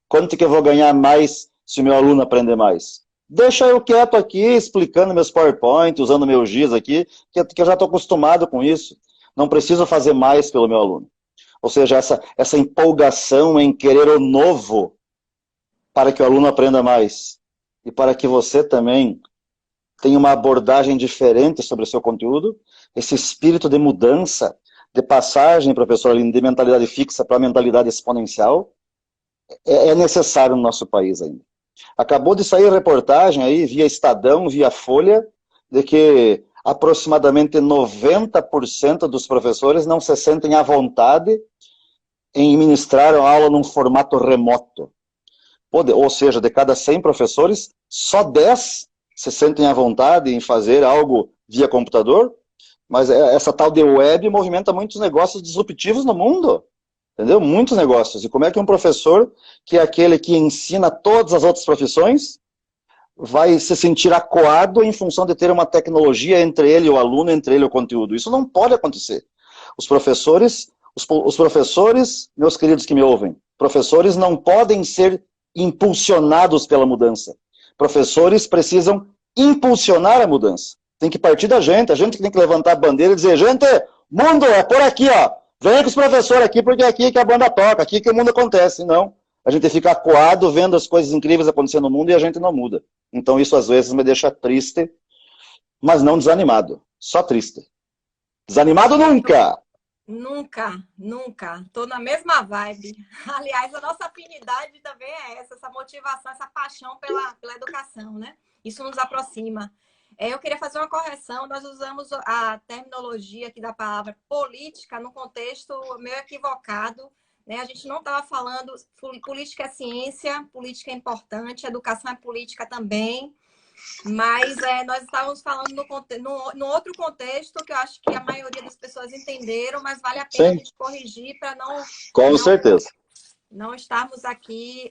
Quanto que eu vou ganhar mais se o meu aluno aprender mais? Deixa eu quieto aqui, explicando meus PowerPoint, usando meus GIS aqui, que eu já estou acostumado com isso. Não preciso fazer mais pelo meu aluno. Ou seja, essa empolgação em querer o novo para que o aluno aprenda mais. E para que você também tenha uma abordagem diferente sobre o seu conteúdo, esse espírito de mudança, de passagem, professor Aline, de mentalidade fixa para mentalidade exponencial, é necessário no nosso país ainda. Acabou de sair reportagem aí, via Estadão, via Folha, de que aproximadamente 90% dos professores não se sentem à vontade em ministrar a aula num formato remoto. Ou seja, de cada 100 professores, só 10 se sentem à vontade em fazer algo via computador, mas essa tal de web movimenta muitos negócios disruptivos no mundo. Entendeu? Muitos negócios. E como é que um professor, que é aquele que ensina todas as outras profissões, vai se sentir acuado em função de ter uma tecnologia entre ele e o aluno, entre ele e o conteúdo? Isso não pode acontecer. Os professores, meus queridos que me ouvem, professores não podem ser impulsionados pela mudança. Professores precisam impulsionar a mudança. Tem que partir da gente, a gente tem que levantar a bandeira e dizer, gente, mundo, é por aqui, ó. Vem com os professores aqui, porque é aqui que a banda toca, aqui que o mundo acontece. Não, a gente fica acuado vendo as coisas incríveis acontecendo no mundo e a gente não muda. Então isso às vezes me deixa triste, mas não desanimado, só triste. Desanimado nunca! Nunca, nunca. Tô na mesma vibe. Aliás, a nossa afinidade também é essa motivação, essa paixão pela educação, né? Isso nos aproxima. Eu queria fazer uma correção. Nós usamos a terminologia aqui da palavra política no contexto meio equivocado, né? A gente não estava falando política é ciência, política é importante, educação é política também, mas nós estávamos falando no outro contexto que eu acho que a maioria das pessoas entenderam, mas vale a pena a Sim, gente corrigir para com não, certeza. não estarmos aqui,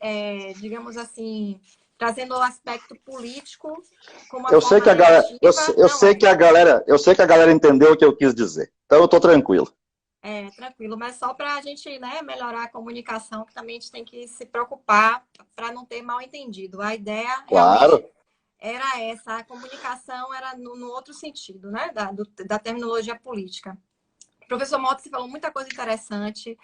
digamos assim, trazendo o aspecto político como uma Eu sei forma que a galera, negativa, eu não sei é. que a galera, eu sei que a galera entendeu o que eu quis dizer. Então eu estou tranquilo. Tranquilo, mas só para a gente, né, melhorar a comunicação, que também a gente tem que se preocupar para não ter mal entendido. A ideia realmente Claro. era essa, a comunicação era no outro sentido, né, da terminologia política. Professor Mota, você falou muita coisa interessante.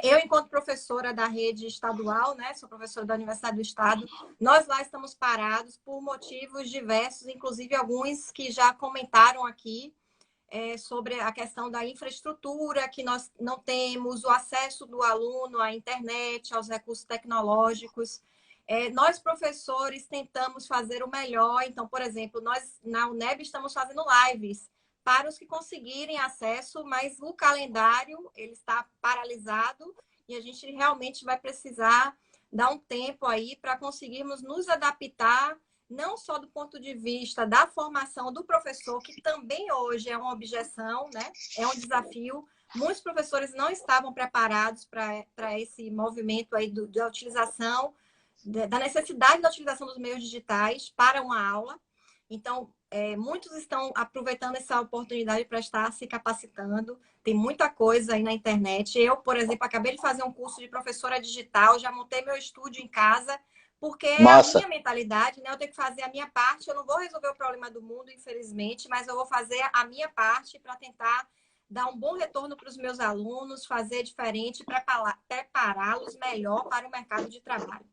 Eu, enquanto professora da rede estadual, né, sou professora da Universidade do Estado, nós lá estamos parados por motivos diversos, inclusive alguns que já comentaram aqui, sobre a questão da infraestrutura que nós não temos, o acesso do aluno à internet, aos recursos tecnológicos. Nós, professores, tentamos fazer o melhor. Então, por exemplo, nós na UNEB estamos fazendo lives para os que conseguirem acesso, mas o calendário ele está paralisado e a gente realmente vai precisar dar um tempo aí para conseguirmos nos adaptar, não só do ponto de vista da formação do professor, que também hoje é uma objeção, né? É um desafio. Muitos professores não estavam preparados para esse movimento aí da utilização, da necessidade da utilização dos meios digitais para uma aula. Então, muitos estão aproveitando essa oportunidade para estar se capacitando. Tem muita coisa aí na internet. Eu, por exemplo, acabei de fazer um curso de professora digital, já montei meu estúdio em casa, porque é a Massa. minha mentalidade, né? Eu tenho que fazer a minha parte. Eu não vou resolver o problema do mundo, infelizmente, mas eu vou fazer a minha parte para tentar dar um bom retorno para os meus alunos, fazer diferente para prepará-los melhor para o mercado de trabalho.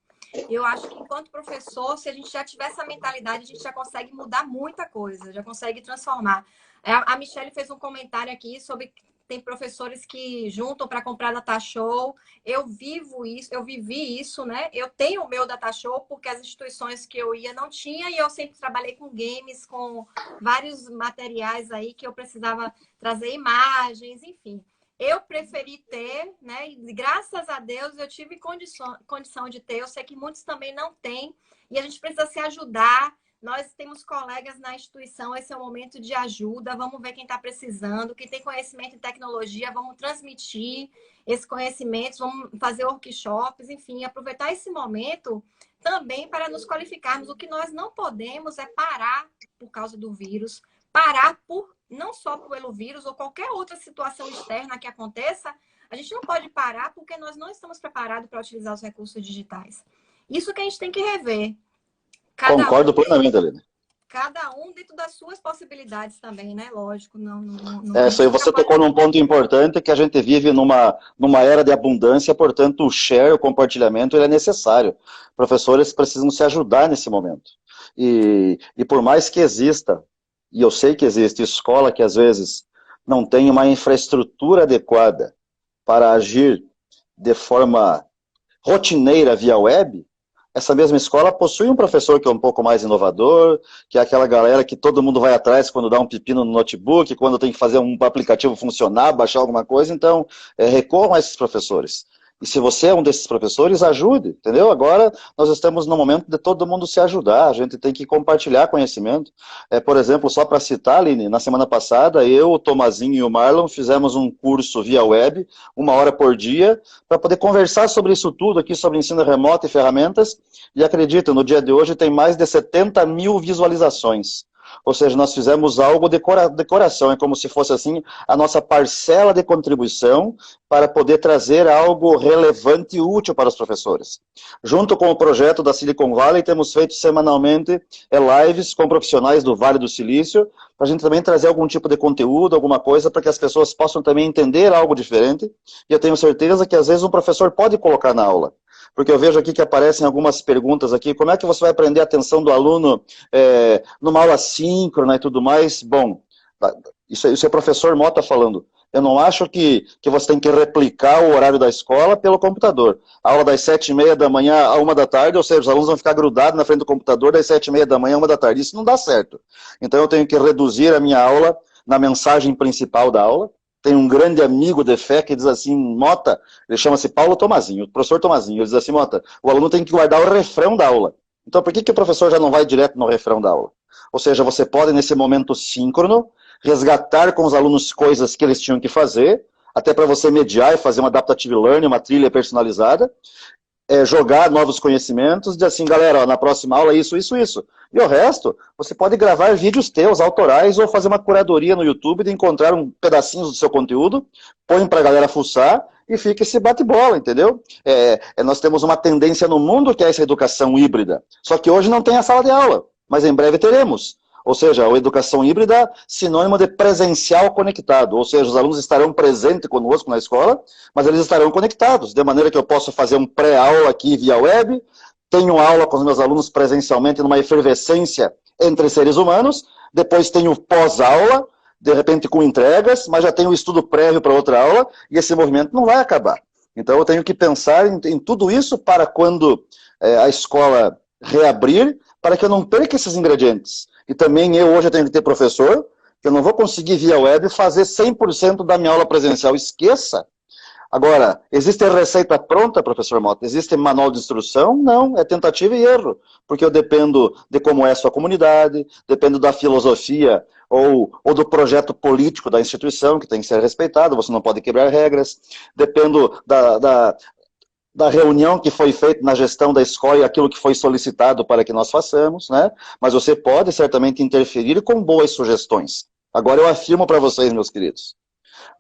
Eu acho que, enquanto professor, se a gente já tiver essa mentalidade, a gente já consegue mudar muita coisa, já consegue transformar. A Michelle fez um comentário aqui sobre que tem professores que juntam para comprar data show. Eu vivo isso, eu vivi isso, né? Eu tenho o meu data show porque as instituições que eu ia não tinha e eu sempre trabalhei com games, com vários materiais aí que eu precisava trazer imagens, enfim. Eu preferi ter, né? E graças a Deus eu tive condição de ter. Eu sei que muitos também não têm. E a gente precisa se ajudar. Nós temos colegas na instituição, esse é o momento de ajuda. Vamos ver quem está precisando, quem tem conhecimento em tecnologia, vamos transmitir esse conhecimento, vamos fazer workshops, enfim, aproveitar esse momento também para nos qualificarmos. O que nós não podemos é parar por causa do vírus, parar não só pelo vírus ou qualquer outra situação externa que aconteça, a gente não pode parar porque nós não estamos preparados para utilizar os recursos digitais. Isso que a gente tem que rever. Concordo plenamente, Aline. Cada um dentro das suas possibilidades também, né? Lógico, Isso aí você tocou num ponto importante que a gente vive numa era de abundância, portanto o share, o compartilhamento, ele é necessário. Professores precisam se ajudar nesse momento. E por mais que exista, e eu sei que existe escola que às vezes não tem uma infraestrutura adequada para agir de forma rotineira via web, essa mesma escola possui um professor que é um pouco mais inovador, que é aquela galera que todo mundo vai atrás quando dá um pepino no notebook, quando tem que fazer um aplicativo funcionar, baixar alguma coisa, então recorram a esses professores. E se você é um desses professores, ajude, entendeu? Agora nós estamos no momento de todo mundo se ajudar, a gente tem que compartilhar conhecimento. Por exemplo, só para citar, Aline, na semana passada, eu, o Tomazinho e o Marlon fizemos um curso via web, 1 hora por dia, para poder conversar sobre isso tudo aqui, sobre ensino remoto e ferramentas, e acredita, no dia de hoje tem mais de 70 mil visualizações. Ou seja, nós fizemos algo de coração, é como se fosse assim a nossa parcela de contribuição para poder trazer algo relevante e útil para os professores. Junto com o projeto da Silicon Valley, temos feito semanalmente lives com profissionais do Vale do Silício, para a gente também trazer algum tipo de conteúdo, alguma coisa, para que as pessoas possam também entender algo diferente. E eu tenho certeza que às vezes um professor pode colocar na aula. Porque eu vejo aqui que aparecem algumas perguntas aqui, como é que você vai prender a atenção do aluno numa aula síncrona e tudo mais? Bom, isso é o professor Mota falando. Eu não acho que você tem que replicar o horário da escola pelo computador. A aula das 7h30 da manhã a 1 da tarde, ou seja, os alunos vão ficar grudados na frente do computador das 7h30 da manhã a 1 da tarde. Isso não dá certo. Então eu tenho que reduzir a minha aula na mensagem principal da aula. Tem um grande amigo de fé que diz assim, Mota, ele chama-se Paulo Tomazinho, o professor Tomazinho, ele diz assim, Mota, o aluno tem que guardar o refrão da aula. Então por que o professor já não vai direto no refrão da aula? Ou seja, você pode, nesse momento síncrono, resgatar com os alunos coisas que eles tinham que fazer, até para você mediar e fazer uma adaptative learning, uma trilha personalizada, jogar novos conhecimentos, dizer assim, galera, ó, na próxima aula isso. E o resto, você pode gravar vídeos teus, autorais, ou fazer uma curadoria no YouTube de encontrar pedacinhos do seu conteúdo, põe para a galera fuçar e fica esse bate-bola, entendeu? Nós temos uma tendência no mundo que é essa educação híbrida. Só que hoje não tem a sala de aula, mas em breve teremos. Ou seja, a educação híbrida, sinônimo de presencial conectado. Ou seja, os alunos estarão presentes conosco na escola, mas eles estarão conectados, de maneira que eu posso fazer um pré-aula aqui via web, tenho aula com os meus alunos presencialmente numa efervescência entre seres humanos, depois tenho pós-aula, de repente com entregas, mas já tenho o estudo prévio para outra aula, e esse movimento não vai acabar. Então eu tenho que pensar em tudo isso para quando a escola reabrir, para que eu não perca esses ingredientes. E também hoje eu tenho que ter professor, que eu não vou conseguir via web fazer 100% da minha aula presencial, esqueça. Agora, existe receita pronta, professor Mota? Existe manual de instrução? Não, é tentativa e erro, porque eu dependo de como é a sua comunidade, dependo da filosofia ou do projeto político da instituição, que tem que ser respeitado, você não pode quebrar regras, dependo da reunião que foi feita na gestão da escola e aquilo que foi solicitado para que nós façamos, né? Mas você pode certamente interferir com boas sugestões. Agora eu afirmo para vocês, meus queridos,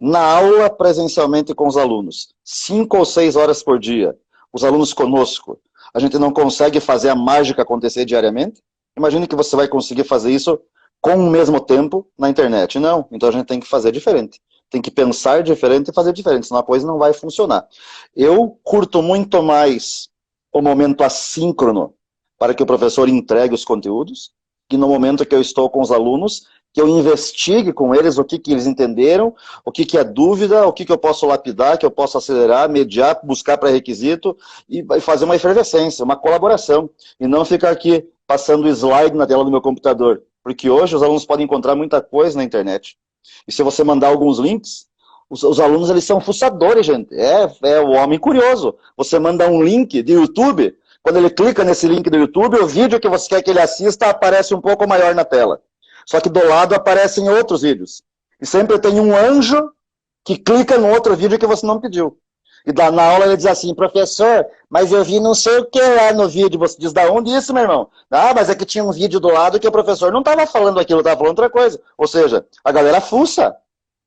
na aula presencialmente com os alunos, 5 ou 6 horas por dia, os alunos conosco, a gente não consegue fazer a mágica acontecer diariamente? Imagine que você vai conseguir fazer isso com o mesmo tempo na internet. Não, então a gente tem que fazer diferente. Tem que pensar diferente e fazer diferente, senão a coisa não vai funcionar. Eu curto muito mais o momento assíncrono para que o professor entregue os conteúdos, que no momento que eu estou com os alunos, que eu investigue com eles o que eles entenderam, o que é dúvida, o que eu posso lapidar, que eu posso acelerar, mediar, buscar pré-requisito e fazer uma efervescência, uma colaboração. E não ficar aqui passando slide na tela do meu computador. Porque hoje os alunos podem encontrar muita coisa na internet. E se você mandar alguns links, os alunos eles são fuçadores, gente. É o homem curioso. Você manda um link de YouTube, quando ele clica nesse link do YouTube, o vídeo que você quer que ele assista aparece um pouco maior na tela. Só que do lado aparecem outros vídeos. E sempre tem um anjo que clica no outro vídeo que você não pediu. E na aula ele diz assim, professor, mas eu vi não sei o que lá no vídeo. Você diz, da onde isso, meu irmão? Ah, mas é que tinha um vídeo do lado que o professor não estava falando aquilo, estava falando outra coisa. Ou seja, a galera fuça.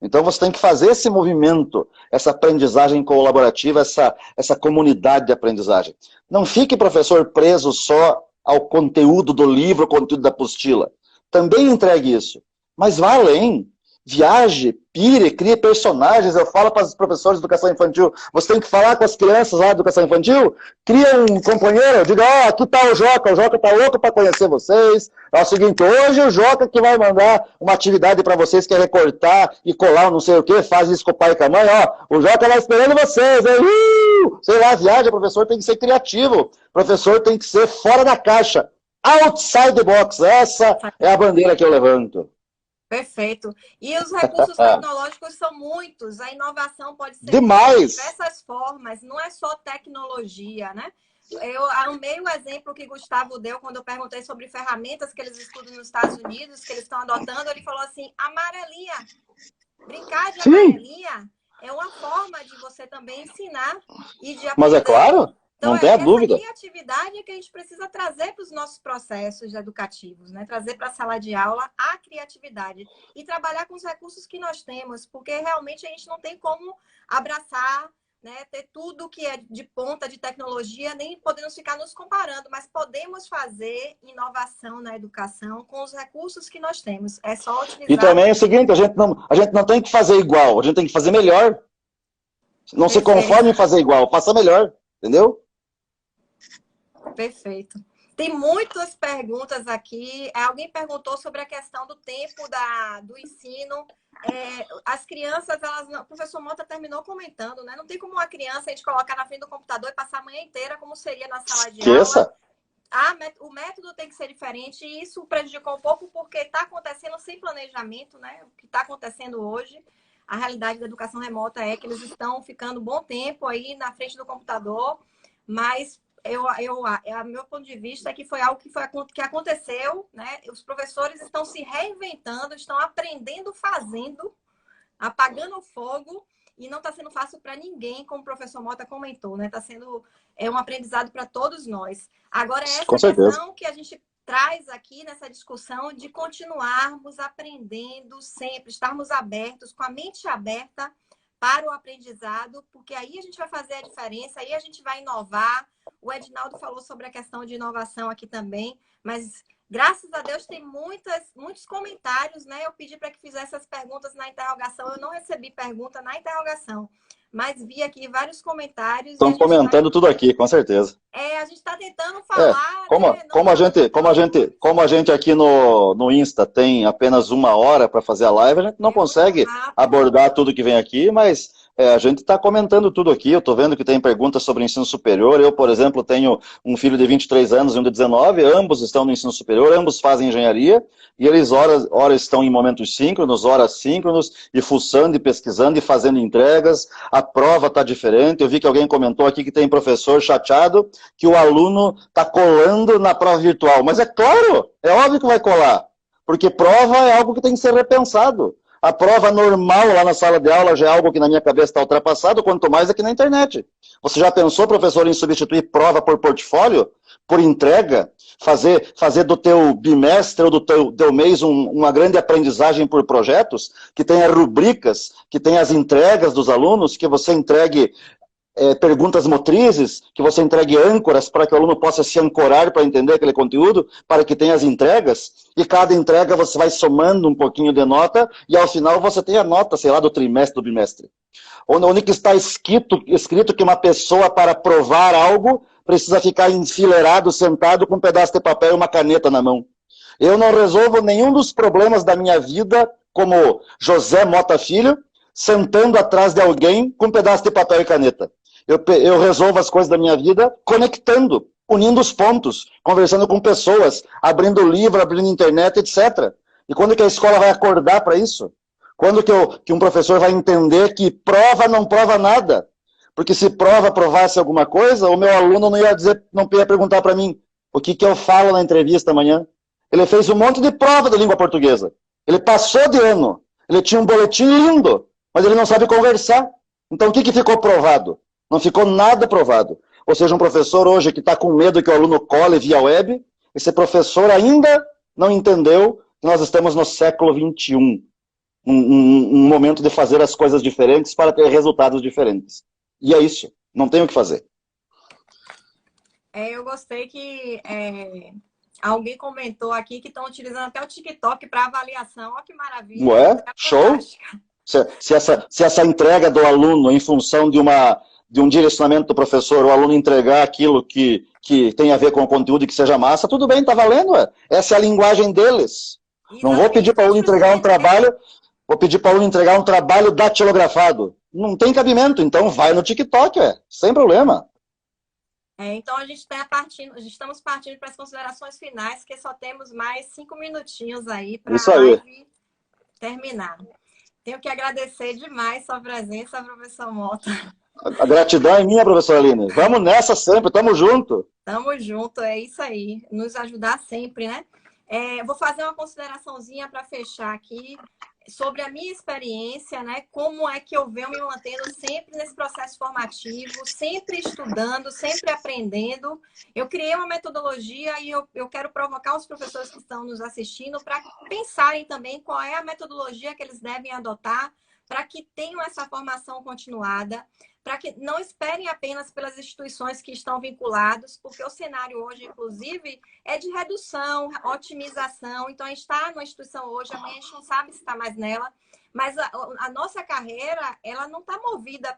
Então você tem que fazer esse movimento, essa aprendizagem colaborativa, essa comunidade de aprendizagem. Não fique, professor, preso só ao conteúdo do livro, ao conteúdo da apostila. Também entregue isso. Mas vá além. Viaje, pire, crie personagens. Eu falo para os professores de educação infantil, você tem que falar com as crianças lá de educação infantil, cria um companheiro, diga, ó, aqui está o Joca está louco para conhecer vocês. É o seguinte, hoje o Joca que vai mandar uma atividade para vocês, que é recortar e colar não sei o que, faz isso com o pai e com a mãe, ó, o Joca vai esperando vocês, hein? Sei lá, viaja, professor tem que ser criativo, professor tem que ser fora da caixa, outside the box, essa é a bandeira que eu levanto. Perfeito. E os recursos tecnológicos são muitos. A inovação pode ser demais, de diversas formas. Não é só tecnologia, né? Eu amei o exemplo que Gustavo deu quando eu perguntei sobre ferramentas que eles estudam nos Estados Unidos, que eles estão adotando. Ele falou assim, amarelinha. Brincar de amarelinha é uma forma de você também ensinar e de aprender. Mas é claro. Então, não tenha dúvida. Essa criatividade é que a gente precisa trazer para os nossos processos educativos, né? Trazer para a sala de aula a criatividade e trabalhar com os recursos que nós temos, porque realmente a gente não tem como abraçar, né? Ter tudo que é de ponta de tecnologia, nem podemos ficar nos comparando, mas podemos fazer inovação na educação com os recursos que nós temos. É só utilizar... E também é o seguinte, a gente não tem que fazer igual, a gente tem que fazer melhor. Não se conforme em fazer igual, faça melhor, entendeu? Perfeito. Tem muitas perguntas aqui. Alguém perguntou sobre a questão do tempo do ensino. As crianças, o professor Mota terminou comentando, né? Não tem como uma criança a gente colocar na frente do computador e passar a manhã inteira, como seria na sala de aula. Esqueça. O método tem que ser diferente e isso prejudicou um pouco porque está acontecendo sem planejamento, né? O que está acontecendo hoje, a realidade da educação remota é que eles estão ficando um bom tempo aí na frente do computador, mas meu ponto de vista é que foi algo que aconteceu, né? Os professores estão se reinventando, estão aprendendo fazendo, apagando o fogo, e não está sendo fácil para ninguém, como o professor Mota comentou, né? Está sendo um aprendizado para todos nós. Agora, é Com essa certeza. questão que a gente traz aqui nessa discussão de continuarmos aprendendo sempre, estarmos abertos, com a mente aberta para o aprendizado, porque aí a gente vai fazer a diferença, aí a gente vai inovar. O Edinaldo falou sobre a questão de inovação aqui também, mas graças a Deus tem muitos comentários, né? Eu pedi para que fizesse as perguntas na interrogação, eu não recebi pergunta na interrogação, mas vi aqui vários comentários e Estão comentando tudo aqui, com certeza. a gente está tentando falar, como, né? como a gente aqui no Insta tem apenas 1 hora para fazer a live, a gente não consegue abordar tudo que vem aqui, mas a gente está comentando tudo aqui. Eu estou vendo que tem perguntas sobre ensino superior. Eu, por exemplo, tenho um filho de 23 anos e um de 19, ambos estão no ensino superior, ambos fazem engenharia, e eles ora estão em momentos síncronos, ora assíncronos, e fuçando, e pesquisando, e fazendo entregas. A prova está diferente. Eu vi que alguém comentou aqui que tem professor chateado que o aluno está colando na prova virtual. Mas é claro, é óbvio que vai colar, porque prova é algo que tem que ser repensado. A prova normal lá na sala de aula já é algo que na minha cabeça está ultrapassado, quanto mais aqui na internet. Você já pensou, professor, em substituir prova por portfólio? Por entrega? Fazer do teu bimestre ou do teu mês uma grande aprendizagem por projetos? Que tenha rubricas, que tenha as entregas dos alunos, que você entregue perguntas motrizes, que você entregue âncoras para que o aluno possa se ancorar para entender aquele conteúdo, para que tenha as entregas, e cada entrega você vai somando um pouquinho de nota, e ao final você tem a nota, sei lá, do trimestre, do bimestre. Onde que está escrito que uma pessoa, para provar algo, precisa ficar enfileirado, sentado, com um pedaço de papel e uma caneta na mão. Eu não resolvo nenhum dos problemas da minha vida, como José Mota Filho, sentando atrás de alguém com um pedaço de papel e caneta. Eu resolvo as coisas da minha vida conectando, unindo os pontos, conversando com pessoas, abrindo livro, abrindo internet, etc. E quando que a escola vai acordar para isso? Quando que um professor vai entender que prova não prova nada? Porque se prova provasse alguma coisa, o meu aluno não ia perguntar para mim o que eu falo na entrevista amanhã. Ele fez um monte de prova da língua portuguesa. Ele passou de ano. Ele tinha um boletim lindo, mas ele não sabe conversar. Então o que ficou provado? Não ficou nada provado. Ou seja, um professor hoje que está com medo que o aluno cole via web, esse professor ainda não entendeu que nós estamos no século XXI. Um momento de fazer as coisas diferentes para ter resultados diferentes. E é isso. Não tem o que fazer. Eu gostei que alguém comentou aqui que estão utilizando até o TikTok para avaliação. Olha que maravilha. Ué, show! Se essa entrega do aluno em função de um direcionamento do professor, o aluno entregar aquilo que tem a ver com o conteúdo e que seja massa, tudo bem, tá valendo, ué. Essa é a linguagem deles. Exatamente. Não vou pedir para o aluno entregar um trabalho, vou pedir para o aluno entregar um trabalho datilografado. Não tem cabimento, então vai no TikTok, sem problema. Então a gente estamos partindo para as considerações finais, que só temos mais 5 minutinhos aí para a live terminar. Tenho que agradecer demais sua presença, professor Mota. A gratidão é minha, professora Aline. Vamos nessa sempre, tamo junto. Tamo junto, é isso aí. Nos ajudar sempre, né? Vou fazer uma consideraçãozinha para fechar aqui sobre a minha experiência, né? Como é que eu venho me mantendo sempre nesse processo formativo, sempre estudando, sempre aprendendo. Eu criei uma metodologia e eu quero provocar os professores que estão nos assistindo para pensarem também qual é a metodologia que eles devem adotar para que tenham essa formação continuada, para que não esperem apenas pelas instituições que estão vinculadas, porque o cenário hoje, inclusive, é de redução, otimização. Então, a gente está numa instituição hoje, amanhã a gente não sabe se está mais nela, mas a nossa carreira, ela não está movida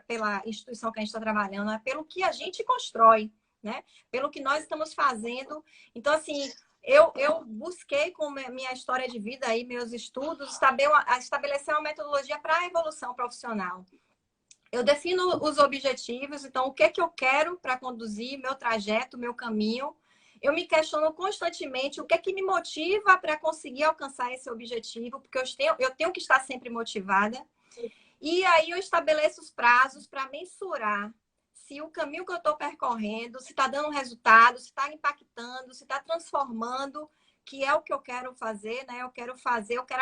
pela instituição que a gente está trabalhando, é pelo que a gente constrói. né? Pelo que nós estamos fazendo. Então, assim, eu busquei com minha história de vida aí, meus estudos, estabelecer uma metodologia para a evolução profissional. Eu defino os objetivos, então o que é que eu quero para conduzir meu trajeto, meu caminho. Eu me questiono constantemente o que é que me motiva para conseguir alcançar esse objetivo, porque eu tenho que estar sempre motivada. E aí eu estabeleço os prazos para mensurar se o caminho que eu estou percorrendo, se está dando resultado, se está impactando, se está transformando, que é o que eu quero fazer, né? Eu quero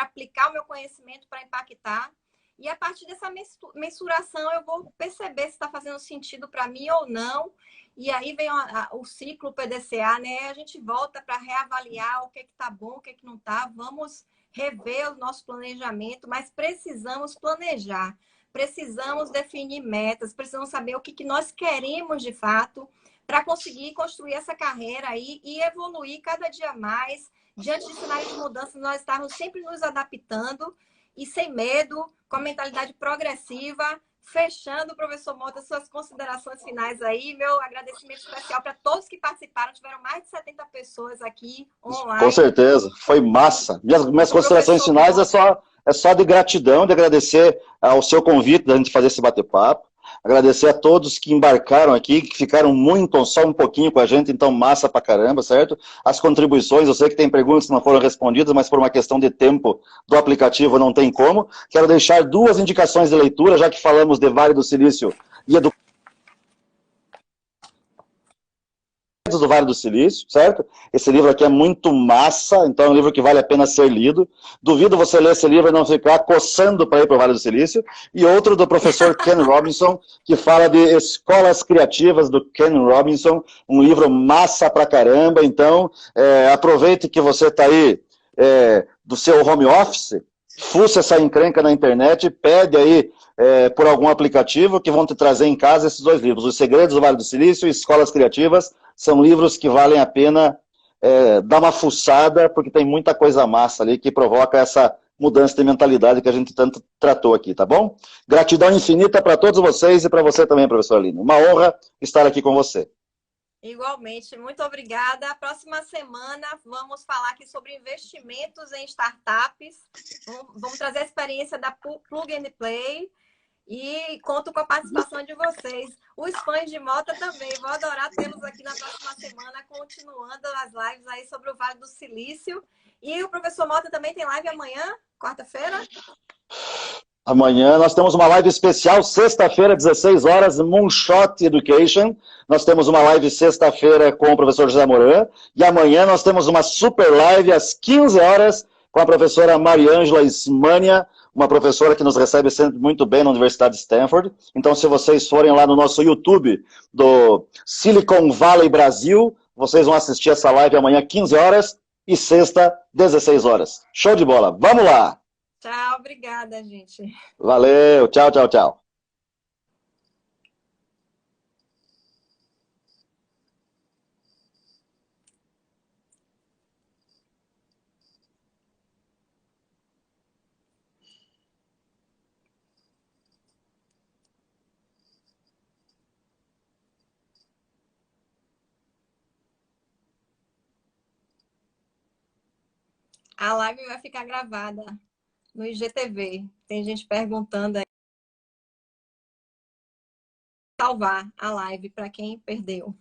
aplicar o meu conhecimento para impactar. E a partir dessa mensuração, eu vou perceber se está fazendo sentido para mim ou não. E aí vem o ciclo PDCA, né? A gente volta para reavaliar o que está bom, o que não está. Vamos rever o nosso planejamento, mas precisamos planejar. Precisamos definir metas, precisamos saber o que nós queremos de fato para conseguir construir essa carreira aí e evoluir cada dia mais. Diante de cenários de mudança, nós estamos sempre nos adaptando e sem medo, com a mentalidade progressiva. Fechando, professor Mota, suas considerações finais aí. Meu agradecimento especial para todos que participaram. Tiveram mais de 70 pessoas aqui online. Com certeza, foi massa. Minhas considerações finais é só de gratidão, de agradecer ao seu convite da gente fazer esse bate-papo. Agradecer a todos que embarcaram aqui, que ficaram muito, só um pouquinho com a gente, então massa pra caramba, certo? As contribuições, eu sei que tem perguntas que não foram respondidas, mas por uma questão de tempo do aplicativo não tem como. Quero deixar 2 indicações de leitura, já que falamos de Vale do Silício e do Vale do Silício, certo? Esse livro aqui é muito massa, então é um livro que vale a pena ser lido. Duvido você ler esse livro e não ficar coçando para ir para o Vale do Silício. E outro do professor Ken Robinson, que fala de escolas criativas do Ken Robinson, um livro massa pra caramba. Então, aproveite que você está aí do seu home office, fuça essa encrenca na internet, pede aí por algum aplicativo que vão te trazer em casa esses 2 livros, Os Segredos do Vale do Silício e Escolas Criativas. São livros que valem a pena dar uma fuçada, porque tem muita coisa massa ali que provoca essa mudança de mentalidade que a gente tanto tratou aqui, tá bom? Gratidão infinita para todos vocês e para você também, professor Aline. Uma honra estar aqui com você. Igualmente, muito obrigada. A próxima semana vamos falar aqui sobre investimentos em startups. Vamos trazer a experiência da Plug and Play. E conto com a participação de vocês. Os fãs de Mota também. Vou adorar tê-los aqui na próxima semana, continuando as lives aí sobre o Vale do Silício. E o professor Mota também tem live amanhã, quarta-feira? Amanhã nós temos uma live especial, sexta-feira, 16 horas, Moonshot Education. Nós temos uma live sexta-feira com o professor José Moran. E amanhã nós temos uma super live às 15 horas com a professora Mariângela Ismânia, uma professora que nos recebe sempre muito bem na Universidade de Stanford. Então, se vocês forem lá no nosso YouTube do Silicon Valley Brasil, vocês vão assistir essa live amanhã, 15 horas, e sexta, 16 horas. Show de bola! Vamos lá! Tchau, obrigada, gente. Valeu, tchau, tchau, tchau. A live vai ficar gravada no IGTV. Tem gente perguntando aí. Salvar a live para quem perdeu.